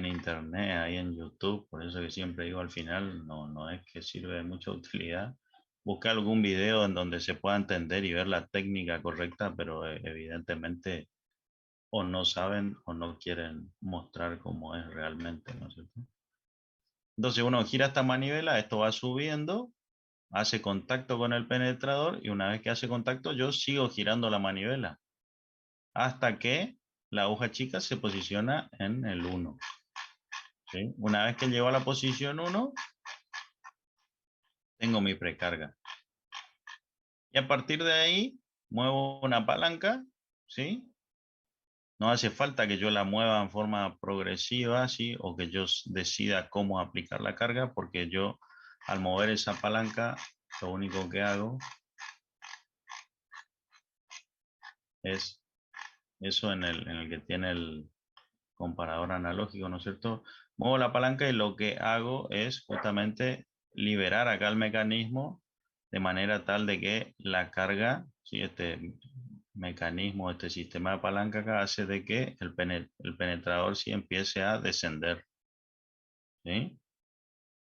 internet, ahí en YouTube, por eso que siempre digo al final, no es que sirve de mucha utilidad. Busqué algún video en donde se pueda entender y ver la técnica correcta, pero evidentemente o no saben o no quieren mostrar cómo es realmente, ¿no es cierto? Entonces uno gira esta manivela, esto va subiendo, hace contacto con el penetrador y una vez que hace contacto yo sigo girando la manivela hasta que la aguja chica se posiciona en el 1. ¿Sí? Una vez que llego a la posición 1, tengo mi precarga. Y a partir de ahí muevo una palanca, ¿sí? No hace falta que yo la mueva en forma progresiva, ¿sí? O que yo decida cómo aplicar la carga, porque yo al mover esa palanca, lo único que hago es eso en el que tiene el comparador analógico, ¿no es cierto? Muevo la palanca y lo que hago es justamente liberar acá el mecanismo de manera tal de que la carga, ¿sí? Este mecanismo, este sistema de palanca acá hace de que el penetrador sí empiece a descender, ¿sí?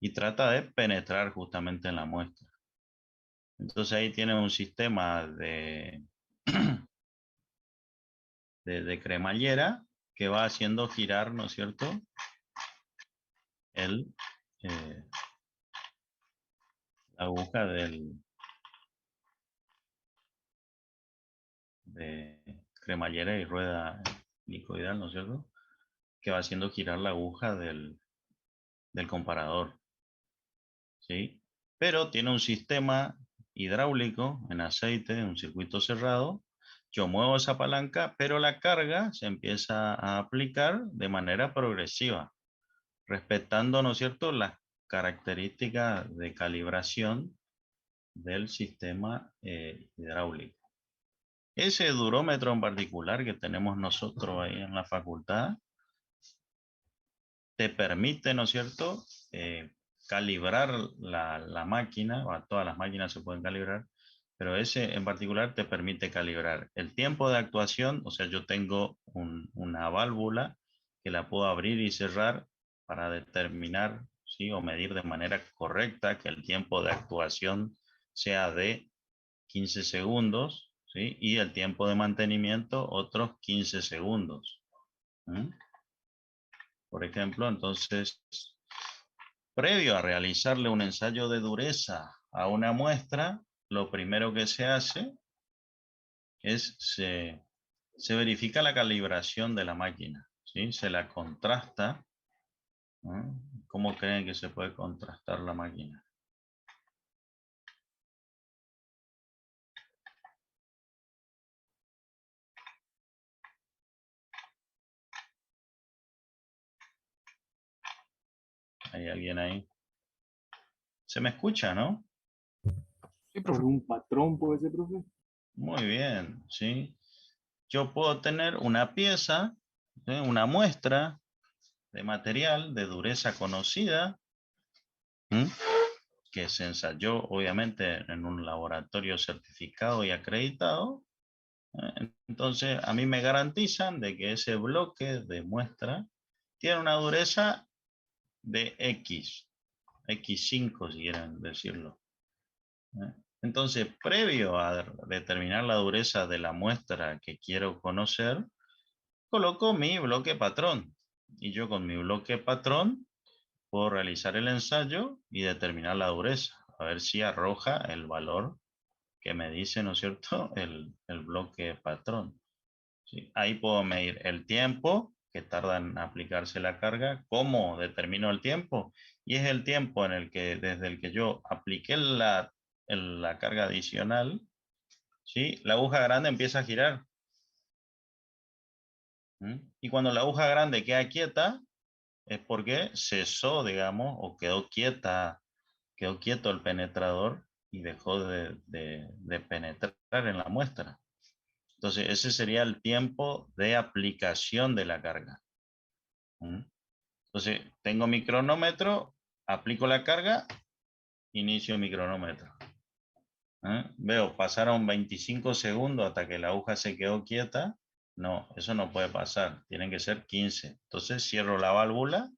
Y trata de penetrar justamente en la muestra. Entonces ahí tiene un sistema de cremallera que va haciendo girar, ¿no es cierto? El, la aguja de cremallera y rueda helicoidal, ¿no es cierto? Que va haciendo girar la aguja del comparador, ¿sí? Pero tiene un sistema hidráulico en aceite, un circuito cerrado. Yo muevo esa palanca, pero la carga se empieza a aplicar de manera progresiva, respetando, ¿no es cierto?, las características de calibración del sistema hidráulico. Ese durómetro en particular que tenemos nosotros ahí en la facultad te permite, ¿no es cierto?, calibrar la máquina, o todas las máquinas se pueden calibrar, pero ese en particular te permite calibrar el tiempo de actuación, o sea, yo tengo una válvula que la puedo abrir y cerrar para determinar, ¿sí? O medir de manera correcta que el tiempo de actuación sea de 15 segundos, ¿sí? Y el tiempo de mantenimiento otros 15 segundos. Por ejemplo, entonces previo a realizarle un ensayo de dureza a una muestra, lo primero que se hace es se verifica la calibración de la máquina, ¿sí? Se la contrasta. ¿No? ¿Cómo creen que se puede contrastar la máquina? ¿Hay alguien ahí? ¿Se me escucha, no? Sí, Por profe. un patrón puede ser, profe. Muy bien, ¿sí? Yo puedo tener una pieza, ¿sí? Una muestra de material de dureza conocida, ¿sí? Que se ensayó obviamente en un laboratorio certificado y acreditado. Entonces a mí me garantizan de que ese bloque de muestra tiene una dureza de X5 si quieren decirlo. Entonces, previo a determinar la dureza de la muestra que quiero conocer, coloco mi bloque patrón. Y yo con mi bloque patrón puedo realizar el ensayo y determinar la dureza. A ver si arroja el valor que me dice, ¿no es cierto?, el bloque patrón. ¿Sí? Ahí puedo medir el tiempo que tarda en aplicarse la carga. ¿Cómo determino el tiempo? Y es el tiempo en el que, desde el que yo apliqué la carga adicional, ¿sí? La aguja grande empieza a girar. Y cuando la aguja grande queda quieta, es porque cesó, digamos, o quedó quieto el penetrador y dejó de penetrar en la muestra. Entonces, ese sería el tiempo de aplicación de la carga. Entonces, tengo mi cronómetro, aplico la carga, inicio mi cronómetro. Veo, pasaron 25 segundos hasta que la aguja se quedó quieta. No, eso no puede pasar. Tienen que ser 15. Entonces, cierro la válvula,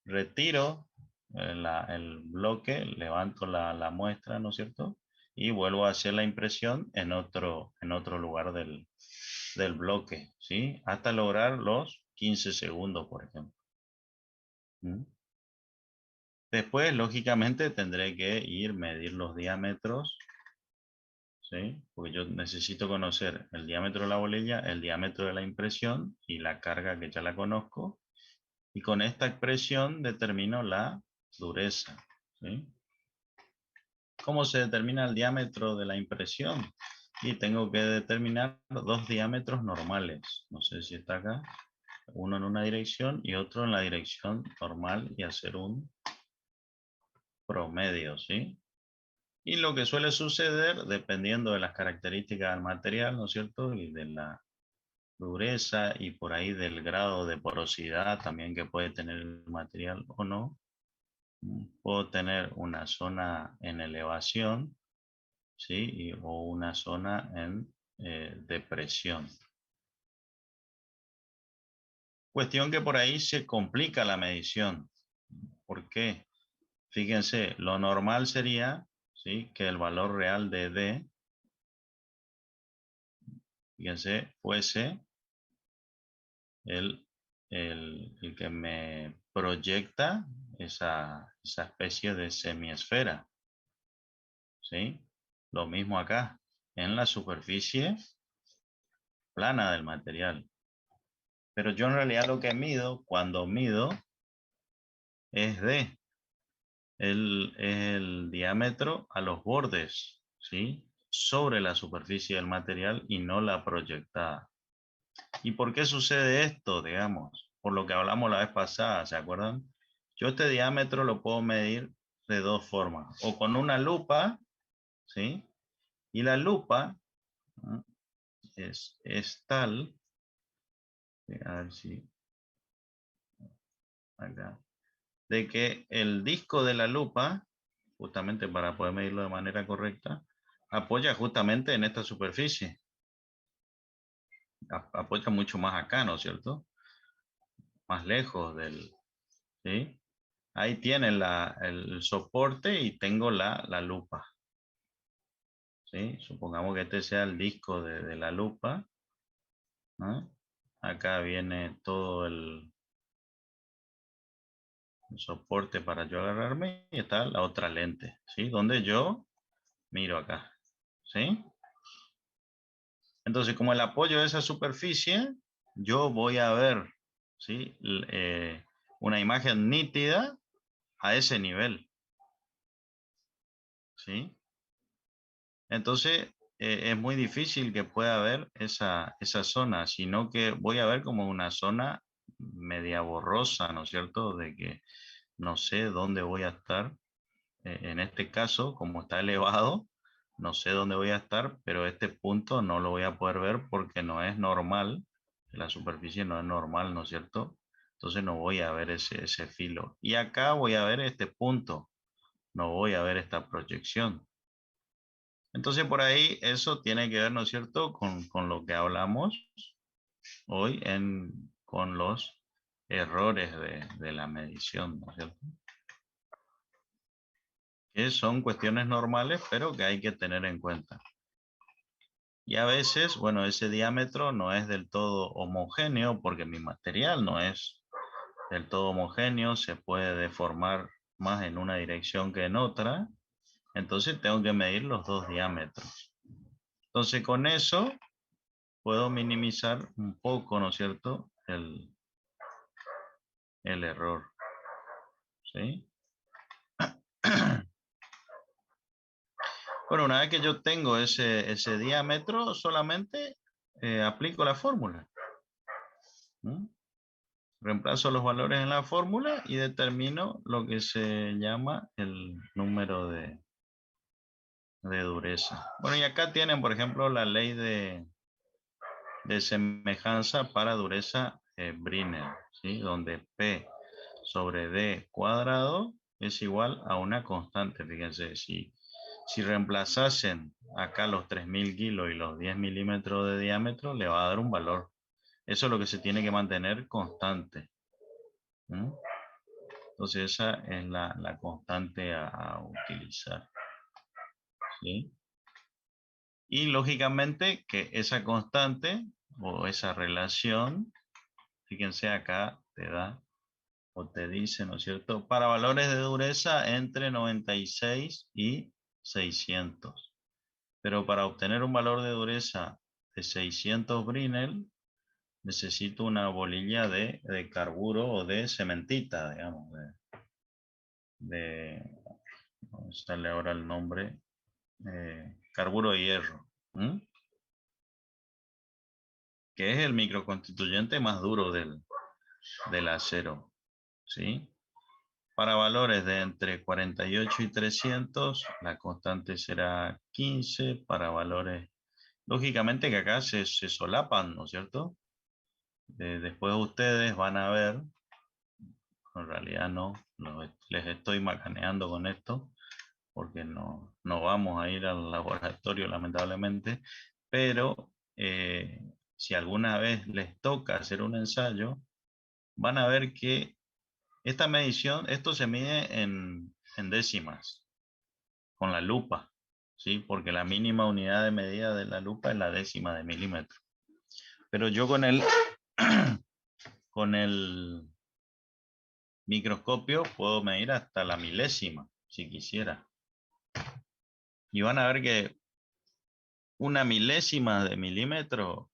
retiro el bloque, levanto la muestra, ¿no es cierto? Y vuelvo a hacer la impresión en otro lugar del bloque, ¿sí? Hasta lograr los 15 segundos, por ejemplo. Después, lógicamente, tendré que ir medir los diámetros, ¿sí? Porque yo necesito conocer el diámetro de la bolilla, el diámetro de la impresión y la carga que ya la conozco. Y con esta expresión determino la dureza, ¿sí? ¿Cómo se determina el diámetro de la impresión? Y tengo que determinar dos diámetros normales. No sé si está acá. Uno en una dirección y otro en la dirección normal y hacer un promedio, ¿sí? Y lo que suele suceder, dependiendo de las características del material, ¿no es cierto? Y de la dureza y por ahí del grado de porosidad también que puede tener el material o no. Puedo tener una zona en elevación, ¿sí? O una zona en depresión. Cuestión que por ahí se complica la medición. ¿Por qué? Fíjense, lo normal sería, ¿sí?, que el valor real de D, fíjense, fuese el que me proyecta esa especie de semiesfera, ¿sí? Lo mismo acá, en la superficie plana del material. Pero yo en realidad lo que mido, cuando mido, es D. El diámetro a los bordes, ¿sí? Sobre la superficie del material y no la proyectada. ¿Y por qué sucede esto, digamos? Por lo que hablamos la vez pasada, ¿se acuerdan? Yo este diámetro lo puedo medir de dos formas. O con una lupa, ¿sí? Y la lupa, ¿no?, es tal, a ver si acá, de que el disco de la lupa, justamente para poder medirlo de manera correcta, apoya justamente en esta superficie. Apoya mucho más acá, ¿no es cierto? Más lejos ¿sí? Ahí tiene el soporte y tengo la lupa, ¿sí? Supongamos que este sea el disco de la lupa, ¿no? Acá viene todo un soporte para yo agarrarme, y está la otra lente, ¿sí? Donde yo miro acá, ¿sí? Entonces, como el apoyo de esa superficie, yo voy a ver, ¿sí? Una imagen nítida a ese nivel, ¿sí? Entonces, es muy difícil que pueda ver esa zona, sino que voy a ver como una zona media borrosa, ¿no es cierto? De que no sé dónde voy a estar. En este caso, como está elevado, no sé dónde voy a estar, pero este punto no lo voy a poder ver porque no es normal. La superficie no es normal, ¿no es cierto? Entonces no voy a ver ese filo. Y acá voy a ver este punto, no voy a ver esta proyección. Entonces por ahí eso tiene que ver, ¿no es cierto?, con lo que hablamos hoy con los errores de la medición, ¿no es cierto? Que son cuestiones normales, pero que hay que tener en cuenta. Y a veces, bueno, ese diámetro no es del todo homogéneo porque mi material no es del todo homogéneo, se puede deformar más en una dirección que en otra. Entonces tengo que medir los dos diámetros. Entonces con eso puedo minimizar un poco, ¿no es cierto?, el error. ¿Sí? Bueno, una vez que yo tengo ese diámetro, solamente aplico la fórmula. ¿Mm? Reemplazo los valores en la fórmula y determino lo que se llama el número de dureza. Bueno, y acá tienen, por ejemplo, la ley de semejanza para dureza Brinell, ¿sí? Donde P sobre D cuadrado es igual a una constante. Fíjense, si reemplazasen acá los 3000 kilos y los 10 milímetros de diámetro, le va a dar un valor. Eso es lo que se tiene que mantener constante. ¿Mm? Entonces esa es la constante a utilizar. ¿Sí? Y lógicamente que esa constante o esa relación, fíjense acá, te da o te dice, ¿no es cierto?, para valores de dureza entre 96 y 600. Pero para obtener un valor de dureza de 600 Brinell, necesito una bolilla de carburo o de cementita, digamos, no sale ahora el nombre, carburo de hierro, ¿m? Que es el microconstituyente más duro del acero, ¿sí? Para valores de entre 48 y 300, la constante será 15. Para valores, lógicamente que acá se solapan, ¿no es cierto? Después ustedes van a ver, en realidad no, les estoy macaneando con esto, porque no vamos a ir al laboratorio lamentablemente, pero si alguna vez les toca hacer un ensayo, van a ver que esta medición, esto se mide en décimas, con la lupa, ¿sí? Porque la mínima unidad de medida de la lupa es la décima de milímetro. Pero yo con el microscopio puedo medir hasta la milésima, si quisiera. Y van a ver que una milésima de milímetro,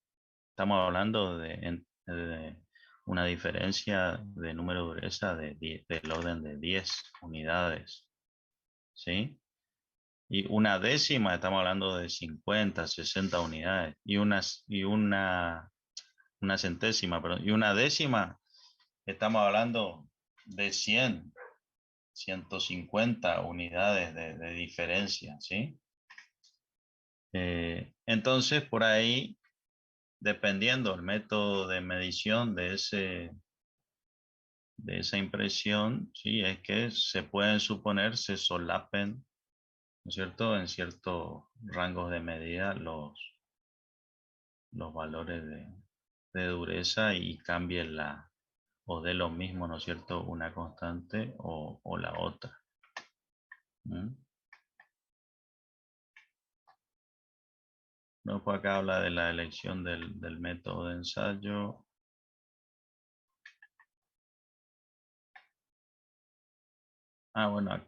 estamos hablando de una diferencia de número de dureza del orden de 10 unidades, ¿sí? Y una décima, estamos hablando de 50, 60 unidades. Una centésima, perdón. Y una décima, estamos hablando de 100, 150 unidades de diferencia, ¿sí? Entonces, por ahí, dependiendo del método de medición de esa impresión, ¿sí? Es que se pueden suponer, se solapen, ¿no es cierto?, en ciertos rangos de medida los valores de dureza y cambie o de lo mismo, ¿no es cierto?, una constante o la otra. ¿Mm? Luego acá habla de la elección del método de ensayo. Bueno,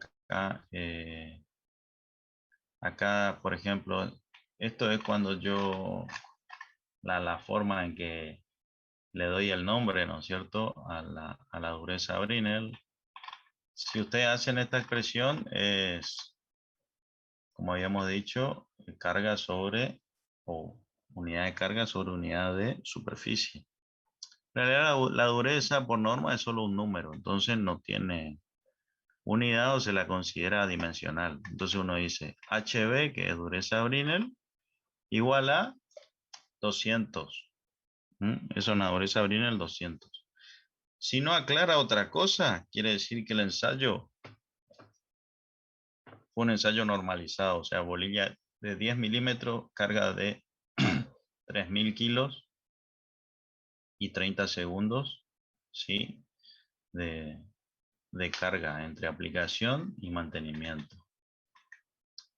acá, por ejemplo, esto es cuando yo, la forma en que le doy el nombre, ¿no es cierto?, a la dureza Brinell. Si ustedes hacen esta expresión, es, como habíamos dicho, carga sobre, o unidad de carga sobre unidad de superficie. En realidad, la dureza por norma es solo un número, entonces no tiene unidad o se la considera dimensional. Entonces uno dice HB, que es dureza Brinell, igual a 200. Es una dureza Brinell 200. Si no aclara otra cosa, quiere decir que el ensayo fue un ensayo normalizado, o sea, bolilla de 10 milímetros, carga de 3000 kilos y 30 segundos, ¿sí? De carga entre aplicación y mantenimiento.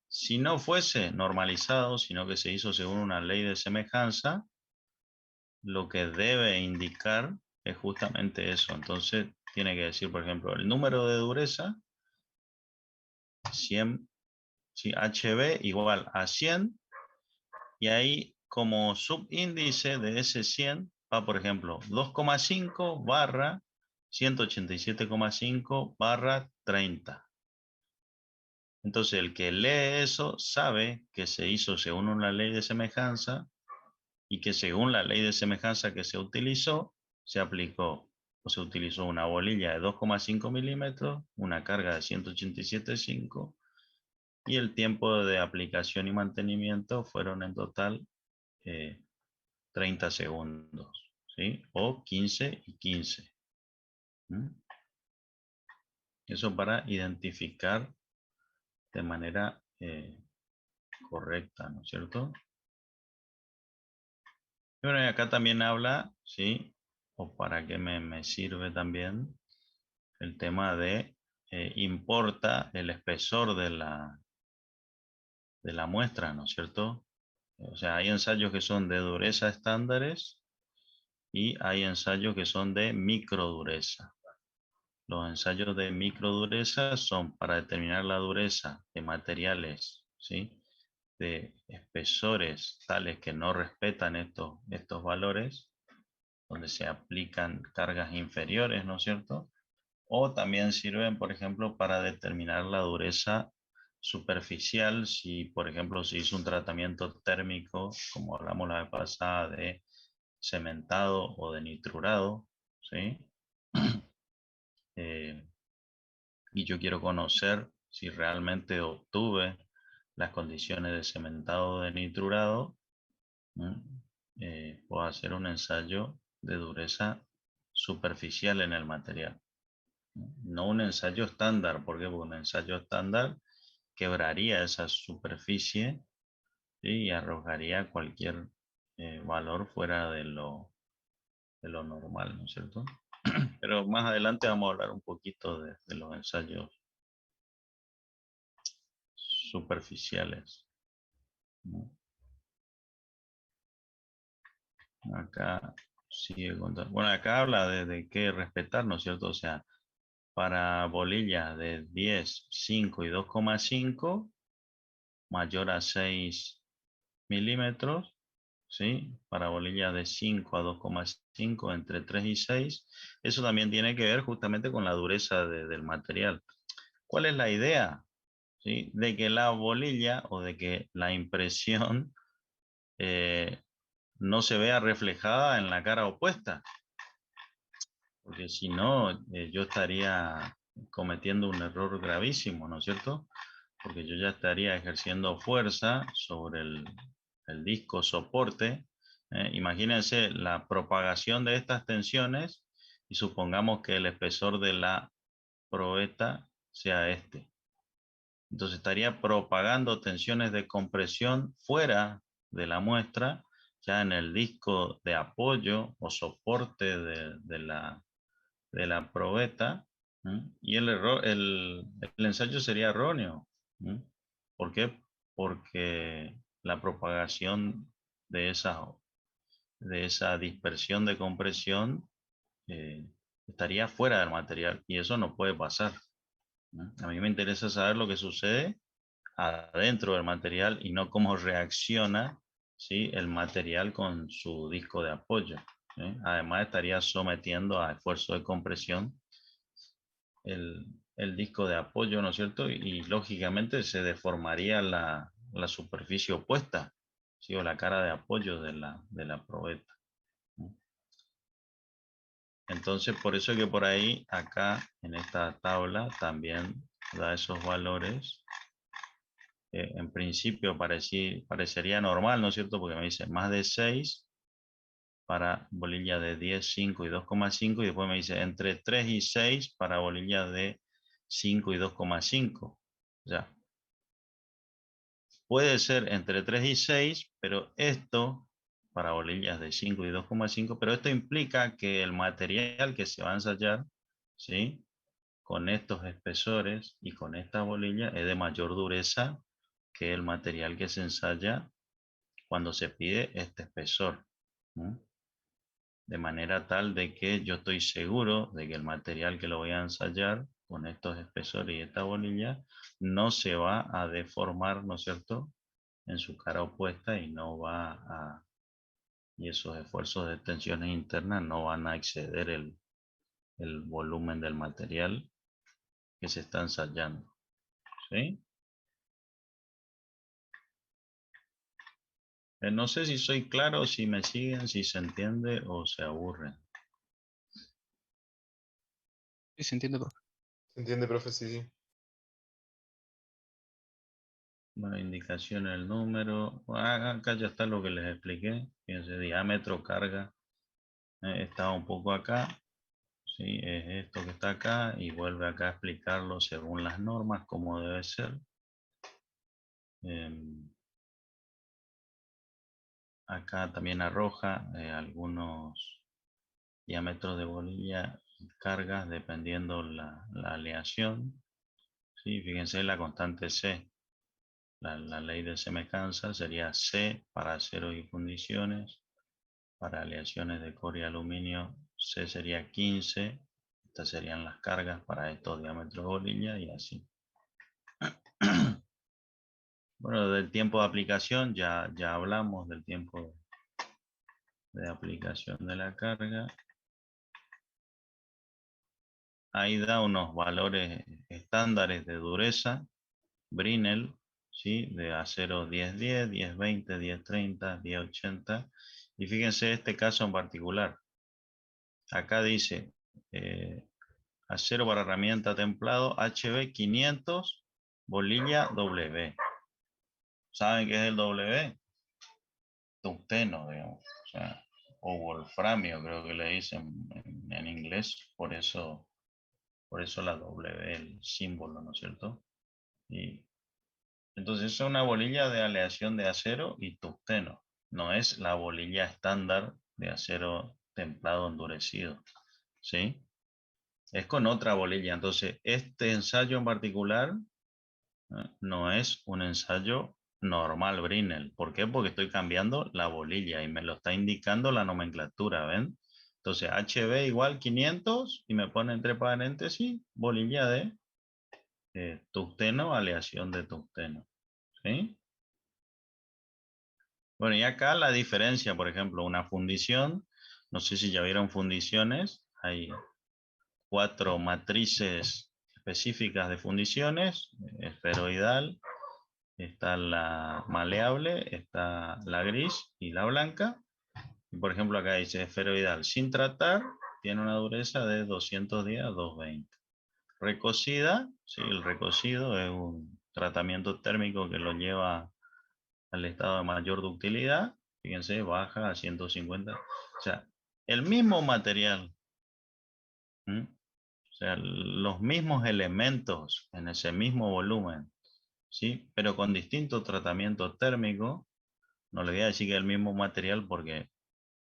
Si no fuese normalizado, sino que se hizo según una ley de semejanza, lo que debe indicar es justamente eso. Entonces, tiene que decir, por ejemplo, el número de dureza, 100, ¿sí? HB igual a 100, y ahí como subíndice de ese 100 va, por ejemplo, 2,5 barra 187,5 barra 30. Entonces, el que lee eso sabe que se hizo según una ley de semejanza y que según la ley de semejanza que se utilizó, se aplicó o se utilizó una bolilla de 2,5 milímetros, una carga de 187,5 y el tiempo de aplicación y mantenimiento fueron en total 30 segundos, ¿sí? O 15 y 15. Eso para identificar de manera correcta, ¿no es cierto? Y bueno, y acá también habla, ¿sí? O para qué me sirve también el tema de importa el espesor de la muestra, ¿no es cierto? O sea, hay ensayos que son de dureza estándares y hay ensayos que son de microdureza. Los ensayos de microdureza son para determinar la dureza de materiales, ¿sí? De espesores tales que no respetan estos valores, donde se aplican cargas inferiores, ¿no es cierto? O también sirven, por ejemplo, para determinar la dureza superficial, si, por ejemplo, se hizo un tratamiento térmico, como hablamos la vez pasada, de cementado o de nitrurado, ¿sí? Y yo quiero conocer si realmente obtuve las condiciones de cementado o de nitrurado, puedo hacer un ensayo de dureza superficial en el material. No un ensayo estándar, porque un ensayo estándar quebraría esa superficie, ¿sí? Y arrojaría cualquier valor fuera de lo normal, ¿no es cierto? Pero más adelante vamos a hablar un poquito de los ensayos superficiales, ¿no? Acá sigue contando. Bueno, acá habla de qué respetar, ¿no es cierto? O sea, para bolillas de 10, 5 y 2,5, mayor a 6 milímetros, ¿sí? Para bolillas de 5 a 2,5, entre 3 y 6. Eso también tiene que ver justamente con la dureza del material. ¿Cuál es la idea? ¿Sí? De que la bolilla o de que la impresión eh, no se vea reflejada en la cara opuesta. Porque si no, yo estaría cometiendo un error gravísimo, ¿no es cierto? Porque yo ya estaría ejerciendo fuerza sobre el disco soporte. Imagínense la propagación de estas tensiones y supongamos que el espesor de la probeta sea este. Entonces estaría propagando tensiones de compresión fuera de la muestra, ya en el disco de apoyo o soporte de la probeta, y el ensayo sería erróneo. ¿Por qué? Porque la propagación de esa dispersión de compresión estaría fuera del material y eso no puede pasar. ¿no? A mí me interesa saber lo que sucede adentro del material y no cómo reacciona, ¿sí?, el material con su disco de apoyo, ¿sí? Además estaría sometiendo a esfuerzo de compresión el disco de apoyo, ¿no es cierto? Y lógicamente se deformaría la superficie opuesta, ¿sí?, o la cara de apoyo de la probeta, ¿no? Entonces, por eso que por ahí, acá en esta tabla, también da esos valores. En principio parecería normal, ¿no es cierto? Porque me dice más de 6 para bolilla de 10, 5 y 2,5. Y después me dice entre 3 y 6 para bolilla de 5 y 2,5. Ya. Puede ser entre 3 y 6, pero esto, para bolillas de 5 y 2,5, pero esto implica que el material que se va a ensayar, ¿sí?, con estos espesores y con esta bolilla es de mayor dureza que el material que se ensaya cuando se pide este espesor, ¿no? De manera tal de que yo estoy seguro de que el material que lo voy a ensayar con estos espesores y esta bolilla no se va a deformar, ¿no es cierto?, en su cara opuesta y no va a, y esos esfuerzos de tensiones internas no van a exceder el volumen del material que se está ensayando, ¿sí? No sé si soy claro, si me siguen, si se entiende o se aburren. Sí, se entiende, profe. ¿Se entiende, profe? Sí, sí. Bueno, indicación el número. Acá ya está lo que les expliqué. Fíjense, diámetro, carga. Está un poco acá. ¿Sí? Es esto que está acá y vuelve acá a explicarlo según las normas, como debe ser. Acá también arroja algunos diámetros de bolilla y cargas dependiendo la aleación. ¿Sí? Fíjense la constante C. La ley de semejanza sería C para aceros y fundiciones. Para aleaciones de cobre y aluminio, C sería 15. Estas serían las cargas para estos diámetros de bolilla y así. Bueno, del tiempo de aplicación, ya hablamos del tiempo de aplicación de la carga. Ahí da unos valores estándares de dureza, Brinell, ¿sí?, de acero 1010, 1020, 1030, 1080. Y fíjense este caso en particular. Acá dice acero para herramienta templado HB 500, bolilla W. ¿Saben qué es el W? Tungsteno, digamos. O sea, o wolframio, creo que le dicen en inglés. Por eso la W, el símbolo, ¿no es cierto? Y entonces es una bolilla de aleación de acero y tungsteno. No es la bolilla estándar de acero templado endurecido, ¿sí? Es con otra bolilla. Entonces, este ensayo en particular no es un ensayo normal Brinell. ¿Por qué? Porque estoy cambiando la bolilla y me lo está indicando la nomenclatura, ¿ven? Entonces, HB igual 500 y me pone entre paréntesis bolilla de tungsteno, aleación de tungsteno, ¿sí? Bueno, y acá la diferencia, por ejemplo, una fundición, no sé si ya vieron fundiciones, hay 4 matrices específicas de fundiciones, esferoidal, está la maleable, está la gris y la blanca. Y por ejemplo acá dice esferoidal sin tratar, tiene una dureza de 210 a 220. Recocida, sí, el recocido es un tratamiento térmico que lo lleva al estado de mayor ductilidad. Fíjense, baja a 150. O sea, el mismo material, ¿m? O sea, los mismos elementos en ese mismo volumen, ¿sí?, pero con distinto tratamiento térmico. No le voy a decir que es el mismo material porque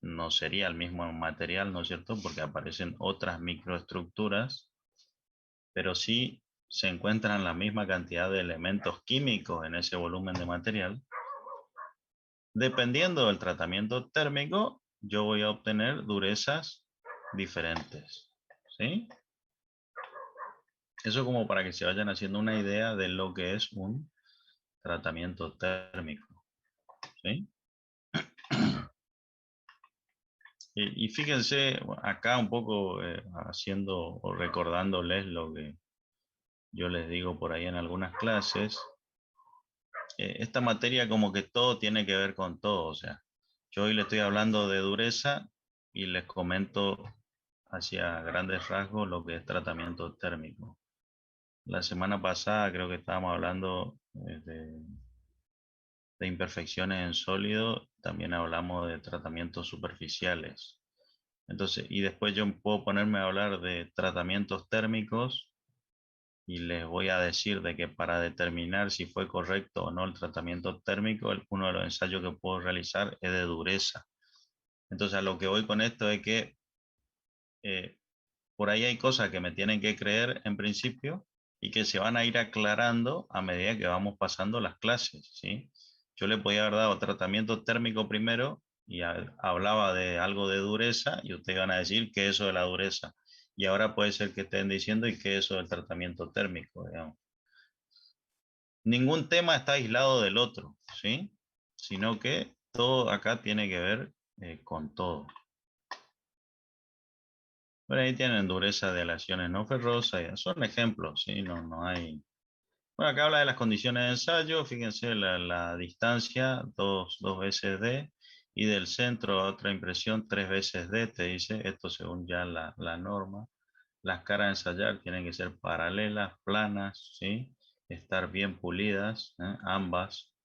no sería el mismo material, ¿no es cierto? Porque aparecen otras microestructuras, pero sí se encuentran la misma cantidad de elementos químicos en ese volumen de material. Dependiendo del tratamiento térmico, yo voy a obtener durezas diferentes, ¿sí? Eso como para que se vayan haciendo una idea de lo que es un tratamiento térmico. ¿Sí? Y fíjense acá un poco haciendo o recordándoles lo que yo les digo por ahí en algunas clases. Esta materia como que todo tiene que ver con todo. O sea, yo hoy le estoy hablando de dureza y les comento hacia grandes rasgos lo que es tratamiento térmico. La semana pasada creo que estábamos hablando de imperfecciones en sólido, también hablamos de tratamientos superficiales. Entonces, y después yo puedo ponerme a hablar de tratamientos térmicos y les voy a decir de que para determinar si fue correcto o no el tratamiento térmico, uno de los ensayos que puedo realizar es de dureza. Entonces, a lo que voy con esto es que eh, por ahí hay cosas que me tienen que creer en principio y que se van a ir aclarando a medida que vamos pasando las clases, ¿sí? Yo le podía haber dado tratamiento térmico primero y hablaba de algo de dureza y ustedes van a decir que eso de la dureza. Y ahora puede ser que estén diciendo y que eso del tratamiento térmico, digamos. Ningún tema está aislado del otro, ¿sí? Sino que todo acá tiene que ver con todo. Bueno, ahí tienen dureza de aleaciones no ferrosas, son ejemplos, ¿sí? No hay... Bueno, acá habla de las condiciones de ensayo, fíjense la distancia, dos veces D, y del centro a otra impresión, 3 veces D, te dice, esto según ya la norma. Las caras a ensayar tienen que ser paralelas, planas, ¿sí? Estar bien pulidas, ambas,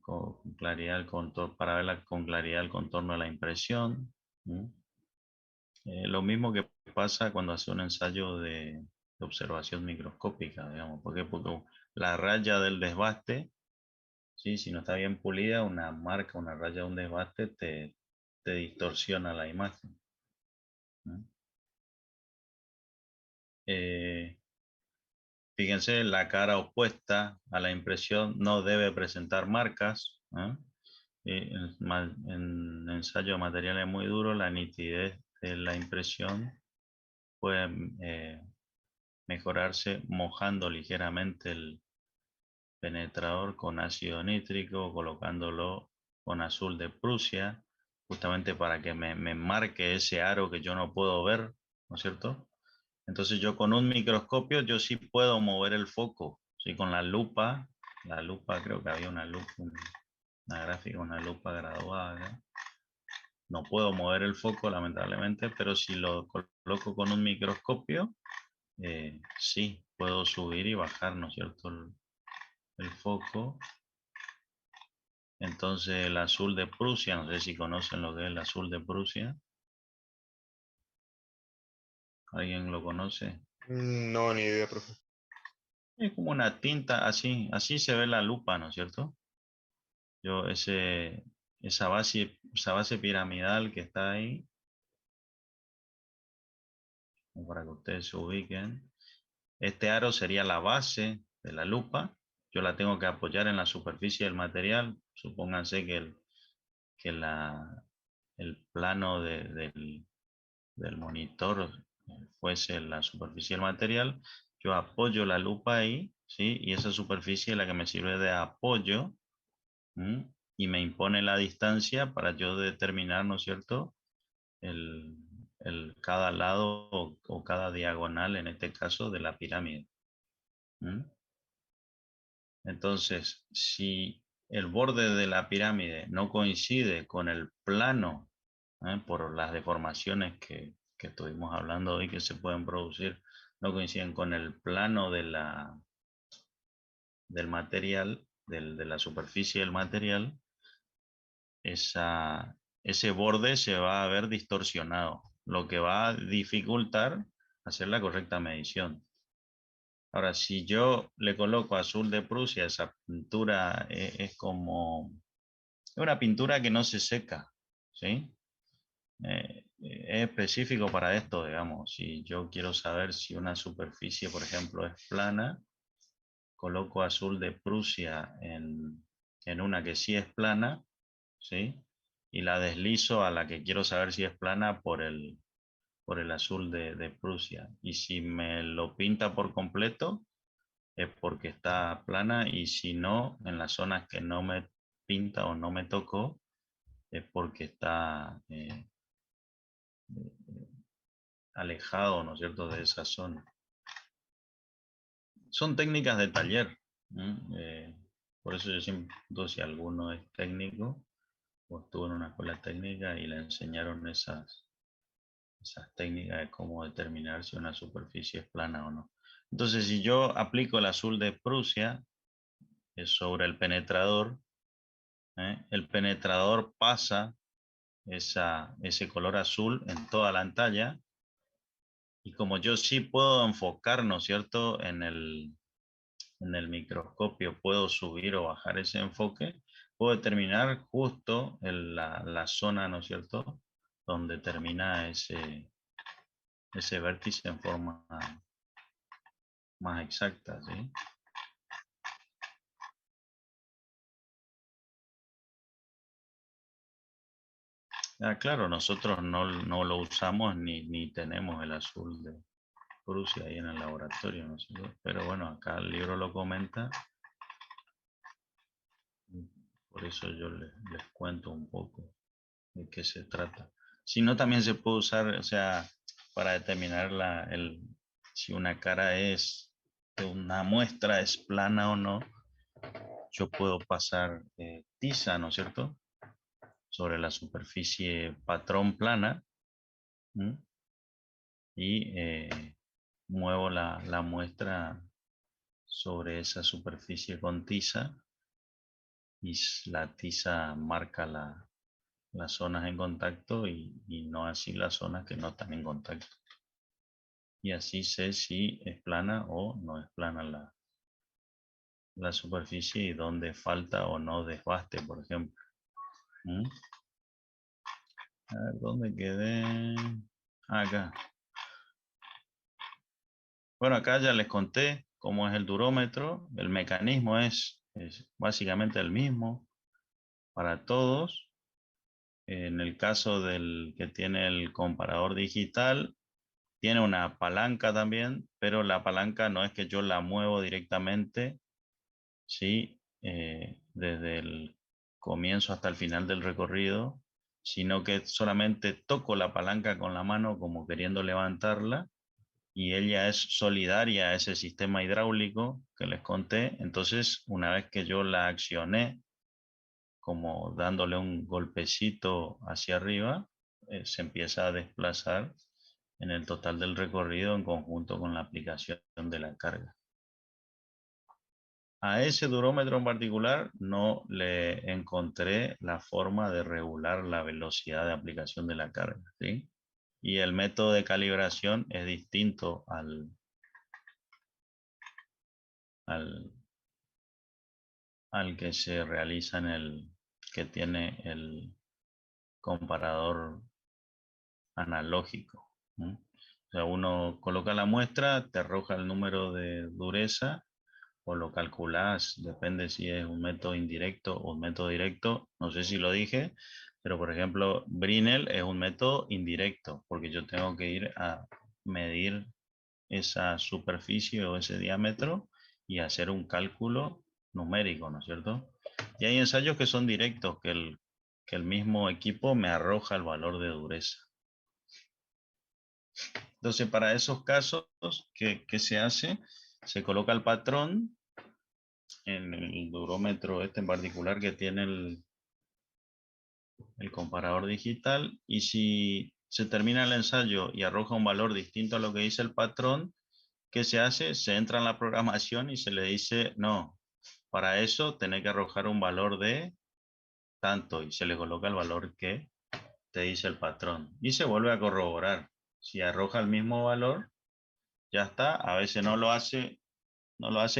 con claridad el contorno, para verla con claridad el contorno de la impresión. Lo mismo que pasa cuando hace un ensayo de observación microscópica, digamos. ¿Por qué? Porque la raya del desbaste, ¿sí? Si no está bien pulida, una marca, una raya de un desbaste te distorsiona la imagen. Eh, Fíjense, la cara opuesta a la impresión no debe presentar marcas. En ensayo de materiales muy duros, la nitidez de la impresión puede mejorarse mojando ligeramente el penetrador con ácido nítrico, colocándolo con azul de Prusia, justamente para que me marque ese aro que yo no puedo ver, ¿no es cierto? Entonces yo con un microscopio yo sí puedo mover el foco, ¿sí? Con la lupa creo que había una lupa, una gráfica, una lupa graduada, ¿no? No puedo mover el foco lamentablemente, pero si lo coloco con un microscopio, sí, puedo subir y bajar, ¿no es cierto? El foco. Entonces el azul de Prusia, no sé si conocen lo que es el azul de Prusia. ¿Alguien lo conoce? No, ni idea, profe. Es como una tinta, así se ve la lupa, ¿no es cierto? Yo esa base piramidal que está ahí, como para que ustedes se ubiquen. Este aro sería la base de la lupa. Yo la tengo que apoyar en la superficie del material. Supónganse que el plano del monitor fuese la superficie del material. Yo apoyo la lupa ahí, ¿sí? Y esa superficie es la que me sirve de apoyo. ¿Mm? Y me impone la distancia para yo determinar, ¿no es cierto? El, cada lado o cada diagonal, en este caso, de la pirámide. Entonces, si el borde de la pirámide no coincide con el plano, por las deformaciones que estuvimos hablando hoy que se pueden producir, no coinciden con el plano del material, de la superficie del material, ese borde se va a ver distorsionado, lo que va a dificultar hacer la correcta medición. Ahora, si yo le coloco azul de Prusia, esa pintura es como es una pintura que no se seca, ¿sí? Es específico para esto, digamos. Si yo quiero saber si una superficie, por ejemplo, es plana, coloco azul de Prusia en una que sí es plana, ¿sí? Y la deslizo a la que quiero saber si es plana por el azul de Prusia. Y si me lo pinta por completo, es porque está plana, y si no, en las zonas que no me pinta o no me tocó, es porque está alejado, ¿no es cierto?, de esa zona. Son técnicas de taller. Por eso yo siempre, si alguno es técnico o estuvo en una escuela técnica y le enseñaron esas técnicas de cómo determinar si una superficie es plana o no. Entonces, si yo aplico el azul de Prusia sobre el penetrador pasa ese color azul en toda la pantalla, y como yo sí puedo enfocar, ¿no es cierto?, en el microscopio, puedo subir o bajar ese enfoque, puedo determinar justo la zona, ¿no es cierto?, donde termina ese vértice en forma más exacta, ¿sí? Claro, nosotros no lo usamos ni tenemos el azul de Prusia ahí en el laboratorio, ¿no es cierto? Pero bueno, acá el libro lo comenta. Por eso yo les cuento un poco de qué se trata. Si no, también se puede usar, o sea, para determinar si una cara una muestra es plana o no, yo puedo pasar tiza, ¿no es cierto?, sobre la superficie patrón plana. ¿Mm? Y muevo la muestra sobre esa superficie con tiza, y la tiza marca las zonas en contacto y no así las zonas que no están en contacto. Y así sé si es plana o no es plana la superficie, y dónde falta o no desbaste, por ejemplo. ¿Mm? A ver, ¿dónde quedé? Acá. Bueno, acá ya les conté cómo es el durómetro. El mecanismo es básicamente el mismo para todos. En el caso del que tiene el comparador digital, tiene una palanca también, pero la palanca no es que yo la muevo directamente, ¿sí? Desde el comienzo hasta el final del recorrido, sino que solamente toco la palanca con la mano como queriendo levantarla, y ella es solidaria a ese sistema hidráulico que les conté. Entonces, una vez que yo la accioné, como dándole un golpecito hacia arriba, se empieza a desplazar en el total del recorrido en conjunto con la aplicación de la carga. A ese durómetro en particular no le encontré la forma de regular la velocidad de aplicación de la carga, ¿sí? Y el método de calibración es distinto al que se realiza que tiene el comparador analógico. O sea, uno coloca la muestra, te arroja el número de dureza, o lo calculas, depende si es un método indirecto o un método directo. No sé si lo dije, pero por ejemplo, Brinell es un método indirecto, porque yo tengo que ir a medir esa superficie o ese diámetro y hacer un cálculo numérico, ¿no es cierto? Y hay ensayos que son directos, que el mismo equipo me arroja el valor de dureza. Entonces, para esos casos, ¿qué se hace? Se coloca el patrón en el durómetro en particular que tiene el comparador digital, y si se termina el ensayo y arroja un valor distinto a lo que dice el patrón, ¿qué se hace? Se entra en la programación y se le dice, no, para eso tenés que arrojar un valor de tanto, y se le coloca el valor que te dice el patrón. Y se vuelve a corroborar. Si arroja el mismo valor, ya está. A veces no lo hace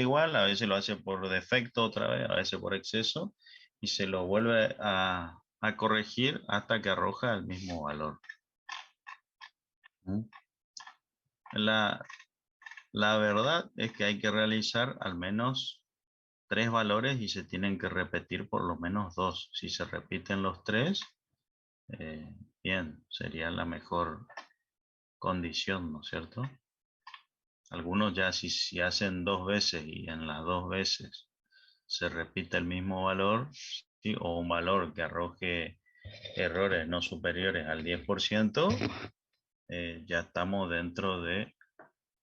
igual, a veces lo hace por defecto otra vez, a veces por exceso, y se lo vuelve a corregir hasta que arroja el mismo valor. La verdad es que hay que realizar al menos 3 valores y se tienen que repetir por lo menos 2. Si se repiten los 3, bien, sería la mejor condición, ¿no es cierto? Algunos ya si hacen 2 veces y en las 2 veces se repite el mismo valor, ¿sí? O un valor que arroje errores no superiores al 10%, ya estamos dentro de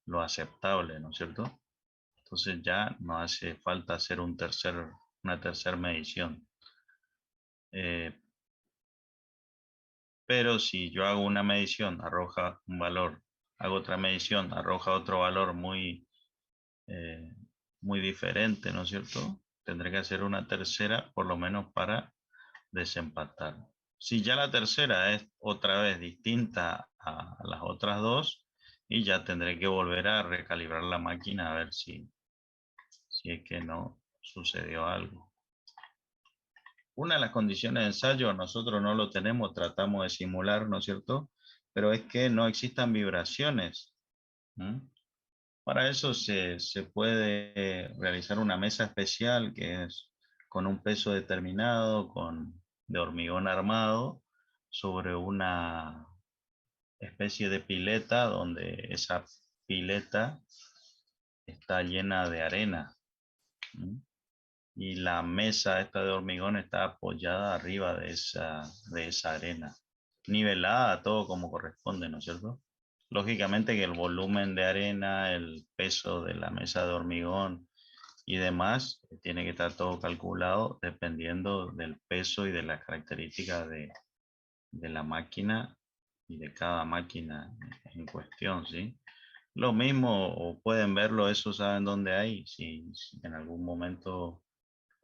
lo aceptable, ¿no es cierto? Entonces ya no hace falta hacer una tercera medición. Pero si yo hago una medición, arroja un valor, hago otra medición, arroja otro valor muy diferente, ¿no es cierto? Tendré que hacer una tercera por lo menos para desempatar. Si ya la tercera es otra vez distinta a las otras dos, y ya tendré que volver a recalibrar la máquina a ver si es que no sucedió algo. Una de las condiciones de ensayo, nosotros no lo tenemos, tratamos de simular, ¿no es cierto? Pero es que no existan vibraciones. Para eso se puede realizar una mesa especial que es con un peso determinado, de hormigón armado, sobre una especie de pileta donde esa pileta está llena de arena. Y la mesa esta de hormigón está apoyada arriba de esa arena, nivelada todo como corresponde, ¿no es cierto? Lógicamente que el volumen de arena, el peso de la mesa de hormigón y demás, tiene que estar todo calculado dependiendo del peso y de las características de la máquina y de cada máquina en cuestión, ¿sí? Lo mismo, o pueden verlo, eso saben dónde hay, si en algún momento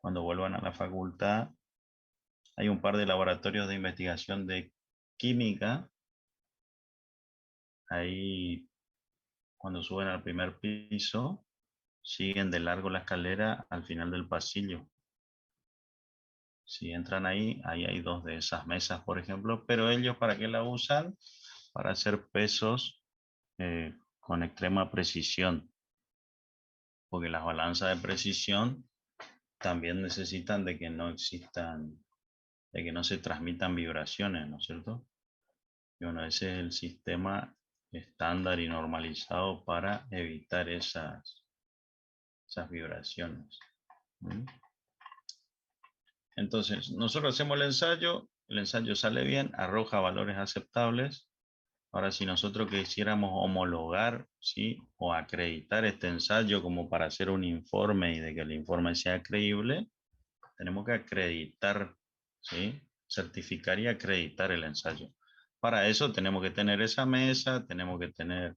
cuando vuelvan a la facultad, hay un par de laboratorios de investigación de química. Ahí, cuando suben al primer piso, siguen de largo la escalera al final del pasillo. Si entran ahí hay 2 de esas mesas, por ejemplo, pero ellos ¿para qué la usan? Para hacer pesos con extrema precisión. Porque las balanzas de precisión también necesitan de que no existan, de que no se transmitan vibraciones, ¿no es cierto? Y bueno, ese es el sistema estándar y normalizado para evitar esas vibraciones. Entonces, nosotros hacemos el ensayo sale bien, arroja valores aceptables. Ahora, si nosotros quisiéramos homologar, ¿sí? O acreditar este ensayo como para hacer un informe y de que el informe sea creíble, tenemos que acreditar, ¿sí? Certificar y acreditar el ensayo. Para eso tenemos que tener esa mesa, tenemos que tener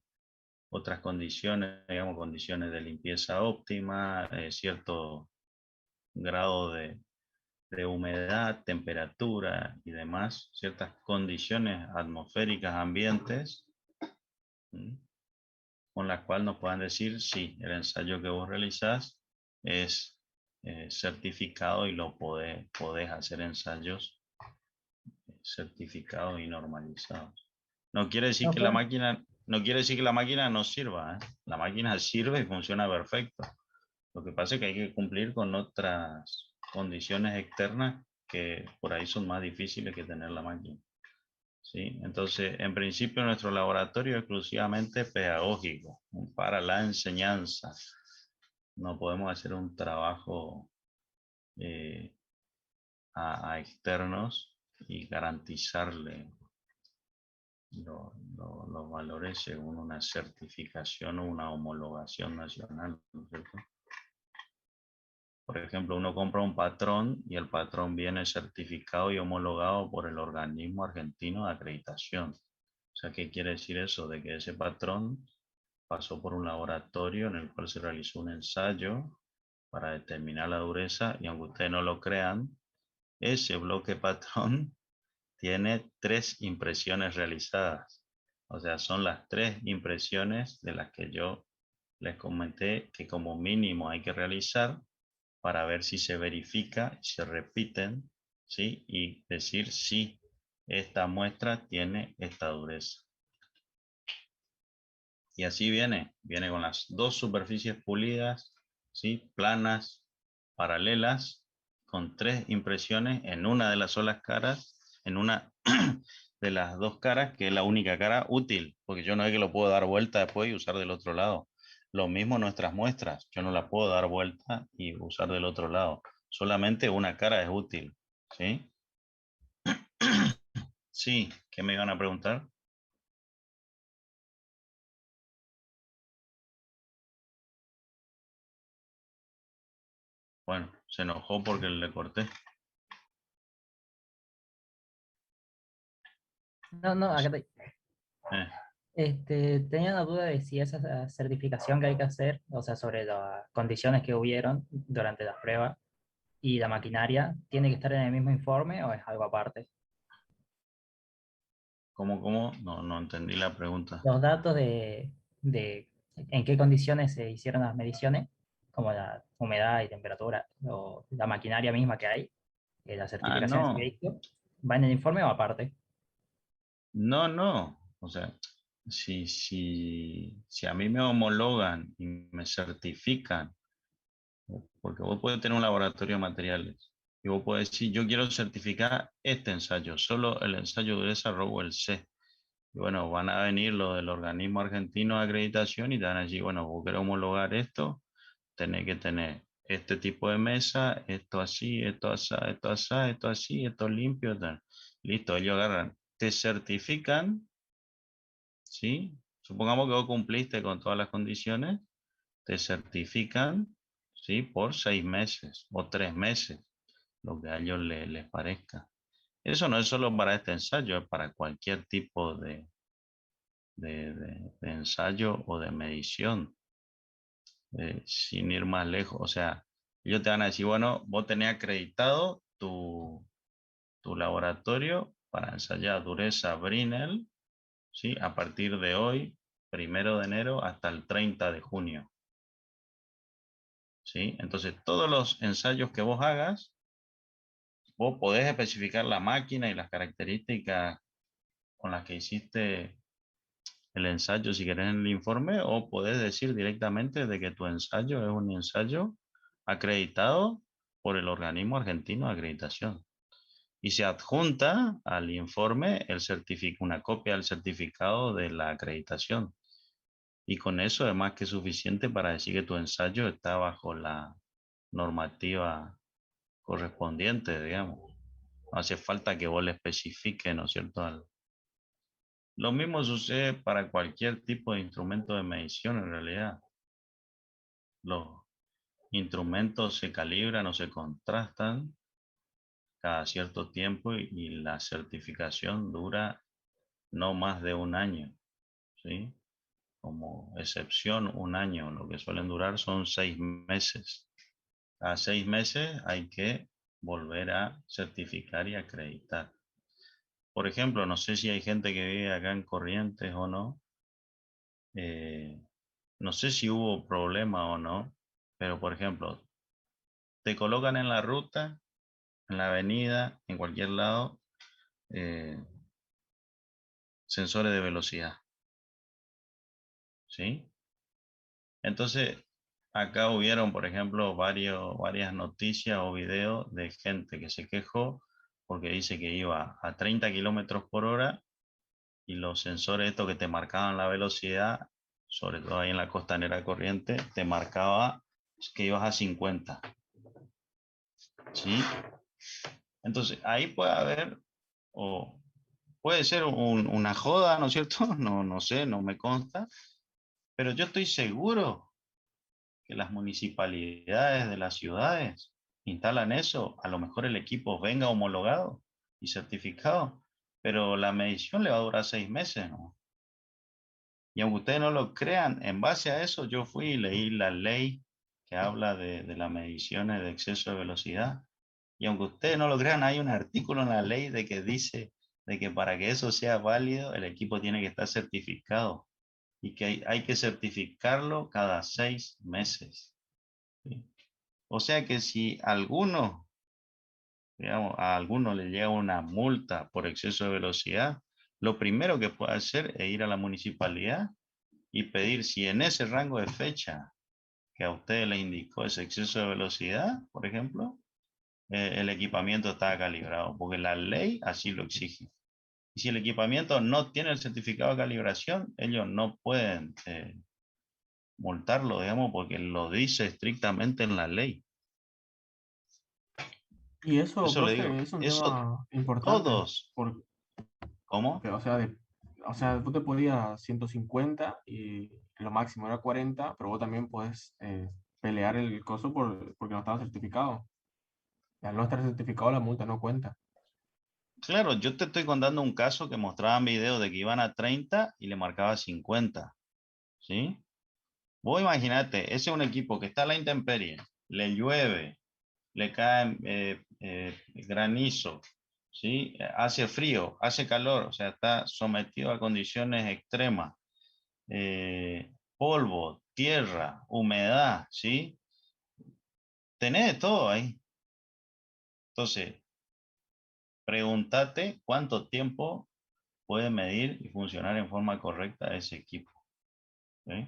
otras condiciones, digamos, condiciones de limpieza óptima, cierto grado de humedad, temperatura y demás, ciertas condiciones atmosféricas, ambientes, con las cuales nos puedan decir si el ensayo que vos realizás es certificado y lo podés hacer ensayos certificados y normalizados. No quiere decir que la máquina, no quiere decir que la máquina no sirva, ¿eh? La máquina sirve y funciona perfecto. Lo que pasa es que hay que cumplir con otras condiciones externas que por ahí son más difíciles que tener la máquina. ¿Sí? Entonces, en principio, nuestro laboratorio es exclusivamente pedagógico, para la enseñanza. No podemos hacer un trabajo a externos y garantizarle los valores según una certificación o una homologación nacional, ¿no es cierto? Por ejemplo, uno compra un patrón y el patrón viene certificado y homologado por el organismo argentino de acreditación. O sea, ¿qué quiere decir eso? De que ese patrón pasó por un laboratorio en el cual se realizó un ensayo para determinar la dureza y aunque ustedes no lo crean, ese bloque patrón tiene 3 impresiones realizadas. O sea, son las 3 impresiones de las que yo les comenté que como mínimo hay que realizar para ver si se verifica y se repiten, ¿sí? Y decir si esta muestra tiene esta dureza. Y así viene con las 2 superficies pulidas, ¿sí? Planas, paralelas, con 3 impresiones en una de las solas caras, en una de las dos caras, que es la única cara útil, porque yo no es que lo puedo dar vuelta después y usar del otro lado. Lo mismo nuestras muestras, yo no la puedo dar vuelta y usar del otro lado. Solamente una cara es útil, ¿sí? Sí, ¿qué me iban a preguntar? Bueno, se enojó porque le corté. No, no, acá estoy. Tenía una duda de si esa certificación que hay que hacer, o sea, sobre las condiciones que hubieron durante las pruebas y la maquinaria, ¿tiene que estar en el mismo informe o es algo aparte? ¿Cómo? No, no entendí la pregunta. Los datos de en qué condiciones se hicieron las mediciones, como la humedad y temperatura, o la maquinaria misma que hay, la Ah, certificación de ese no, vehículo, ¿va en el informe o aparte? no. O sea, si a mí me homologan y me certifican, porque vos podés tener un laboratorio de materiales y vos podés decir, yo quiero certificar este ensayo, solo el ensayo de dureza robo el C. Y bueno, van a venir los del organismo argentino de acreditación y te van a decir, bueno, vos querés homologar esto, tenés que tener este tipo de mesa, esto así, esto así, esto así, esto así, esto limpio, tal. Listo, ellos agarran, te certifican, ¿sí? Supongamos que vos cumpliste con todas las condiciones, te certifican, ¿sí? Por 6 meses o 3 meses, lo que a ellos les parezca. Eso no es solo para este ensayo, es para cualquier tipo de ensayo o de medición, sin ir más lejos. O sea, ellos te van a decir, bueno, vos tenés acreditado tu laboratorio para ensayar dureza Brinell, ¿sí? A partir de hoy, 1 de enero, hasta el 30 de junio. ¿Sí? Entonces, todos los ensayos que vos hagas, vos podés especificar la máquina y las características con las que hiciste el ensayo si querés en el informe, o podés decir directamente de que tu ensayo es un ensayo acreditado por el organismo argentino de acreditación. Y se adjunta al informe una copia del certificado de la acreditación. Y con eso es más que suficiente para decir que tu ensayo está bajo la normativa correspondiente, digamos. No hace falta que vos le especifiques, ¿no es cierto? Lo mismo sucede para cualquier tipo de instrumento de medición en realidad. Los instrumentos se calibran o se contrastan cada cierto tiempo y la certificación dura no más de un año, ¿sí? Como excepción, un año. Lo que suelen durar son 6 meses. Cada 6 meses hay que volver a certificar y acreditar. Por ejemplo, no sé si hay gente que vive acá en Corrientes o no. No sé si hubo problema o no, pero por ejemplo, te colocan en la ruta, en la avenida, en cualquier lado, eh, sensores de velocidad, ¿sí? Entonces, acá hubieron, por ejemplo, varias noticias o videos de gente que se quejó porque dice que iba a 30 kilómetros por hora y los sensores estos que te marcaban la velocidad, sobre todo ahí en la costanera corriente, te marcaba que ibas a 50, ¿sí? Entonces, ahí puede haber, o puede ser una joda, ¿no es cierto? No, no sé, no me consta, pero yo estoy seguro que las municipalidades de las ciudades instalan eso. A lo mejor el equipo venga homologado y certificado, pero la medición le va a durar 6 meses, ¿no? Y aunque ustedes no lo crean, en base a eso yo fui y leí la ley que habla de las mediciones de exceso de velocidad. Y aunque ustedes no lo crean, hay un artículo en la ley de que dice de que para que eso sea válido, el equipo tiene que estar certificado y que hay que certificarlo cada 6 meses. ¿Sí? O sea que si alguno, digamos, a alguno le llega una multa por exceso de velocidad, lo primero que puede hacer es ir a la municipalidad y pedir si en ese rango de fecha que a usted le indicó ese exceso de velocidad, por ejemplo, el equipamiento está calibrado, porque la ley así lo exige. Y si el equipamiento no tiene el certificado de calibración, ellos no pueden multarlo, digamos, porque lo dice estrictamente en la ley. Y eso, Eso le profe, digo, es un eso tema importante. todos. Porque, ¿Cómo? o sea, tú te podías 150 y lo máximo era 40, pero vos también puedes pelear el coso porque no estaba certificado. Y al no estar certificado, la multa no cuenta. Claro, yo te estoy contando un caso que mostraban videos de que iban a 30 y le marcaba 50. ¿Sí? Vos imaginate, ese es un equipo que está a la intemperie, le llueve, le cae granizo, ¿sí? Hace frío, hace calor, o sea, está sometido a condiciones extremas, polvo, tierra, humedad, ¿sí? Tenés de todo ahí. Entonces, pregúntate cuánto tiempo puede medir y funcionar en forma correcta ese equipo. ¿Sí?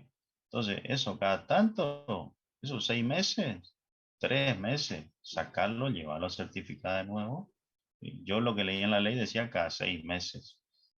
Entonces, eso cada tanto, esos 6 meses, 3 meses, sacarlo, llevarlo a certificar de nuevo. Y yo lo que leí en la ley decía cada 6 meses.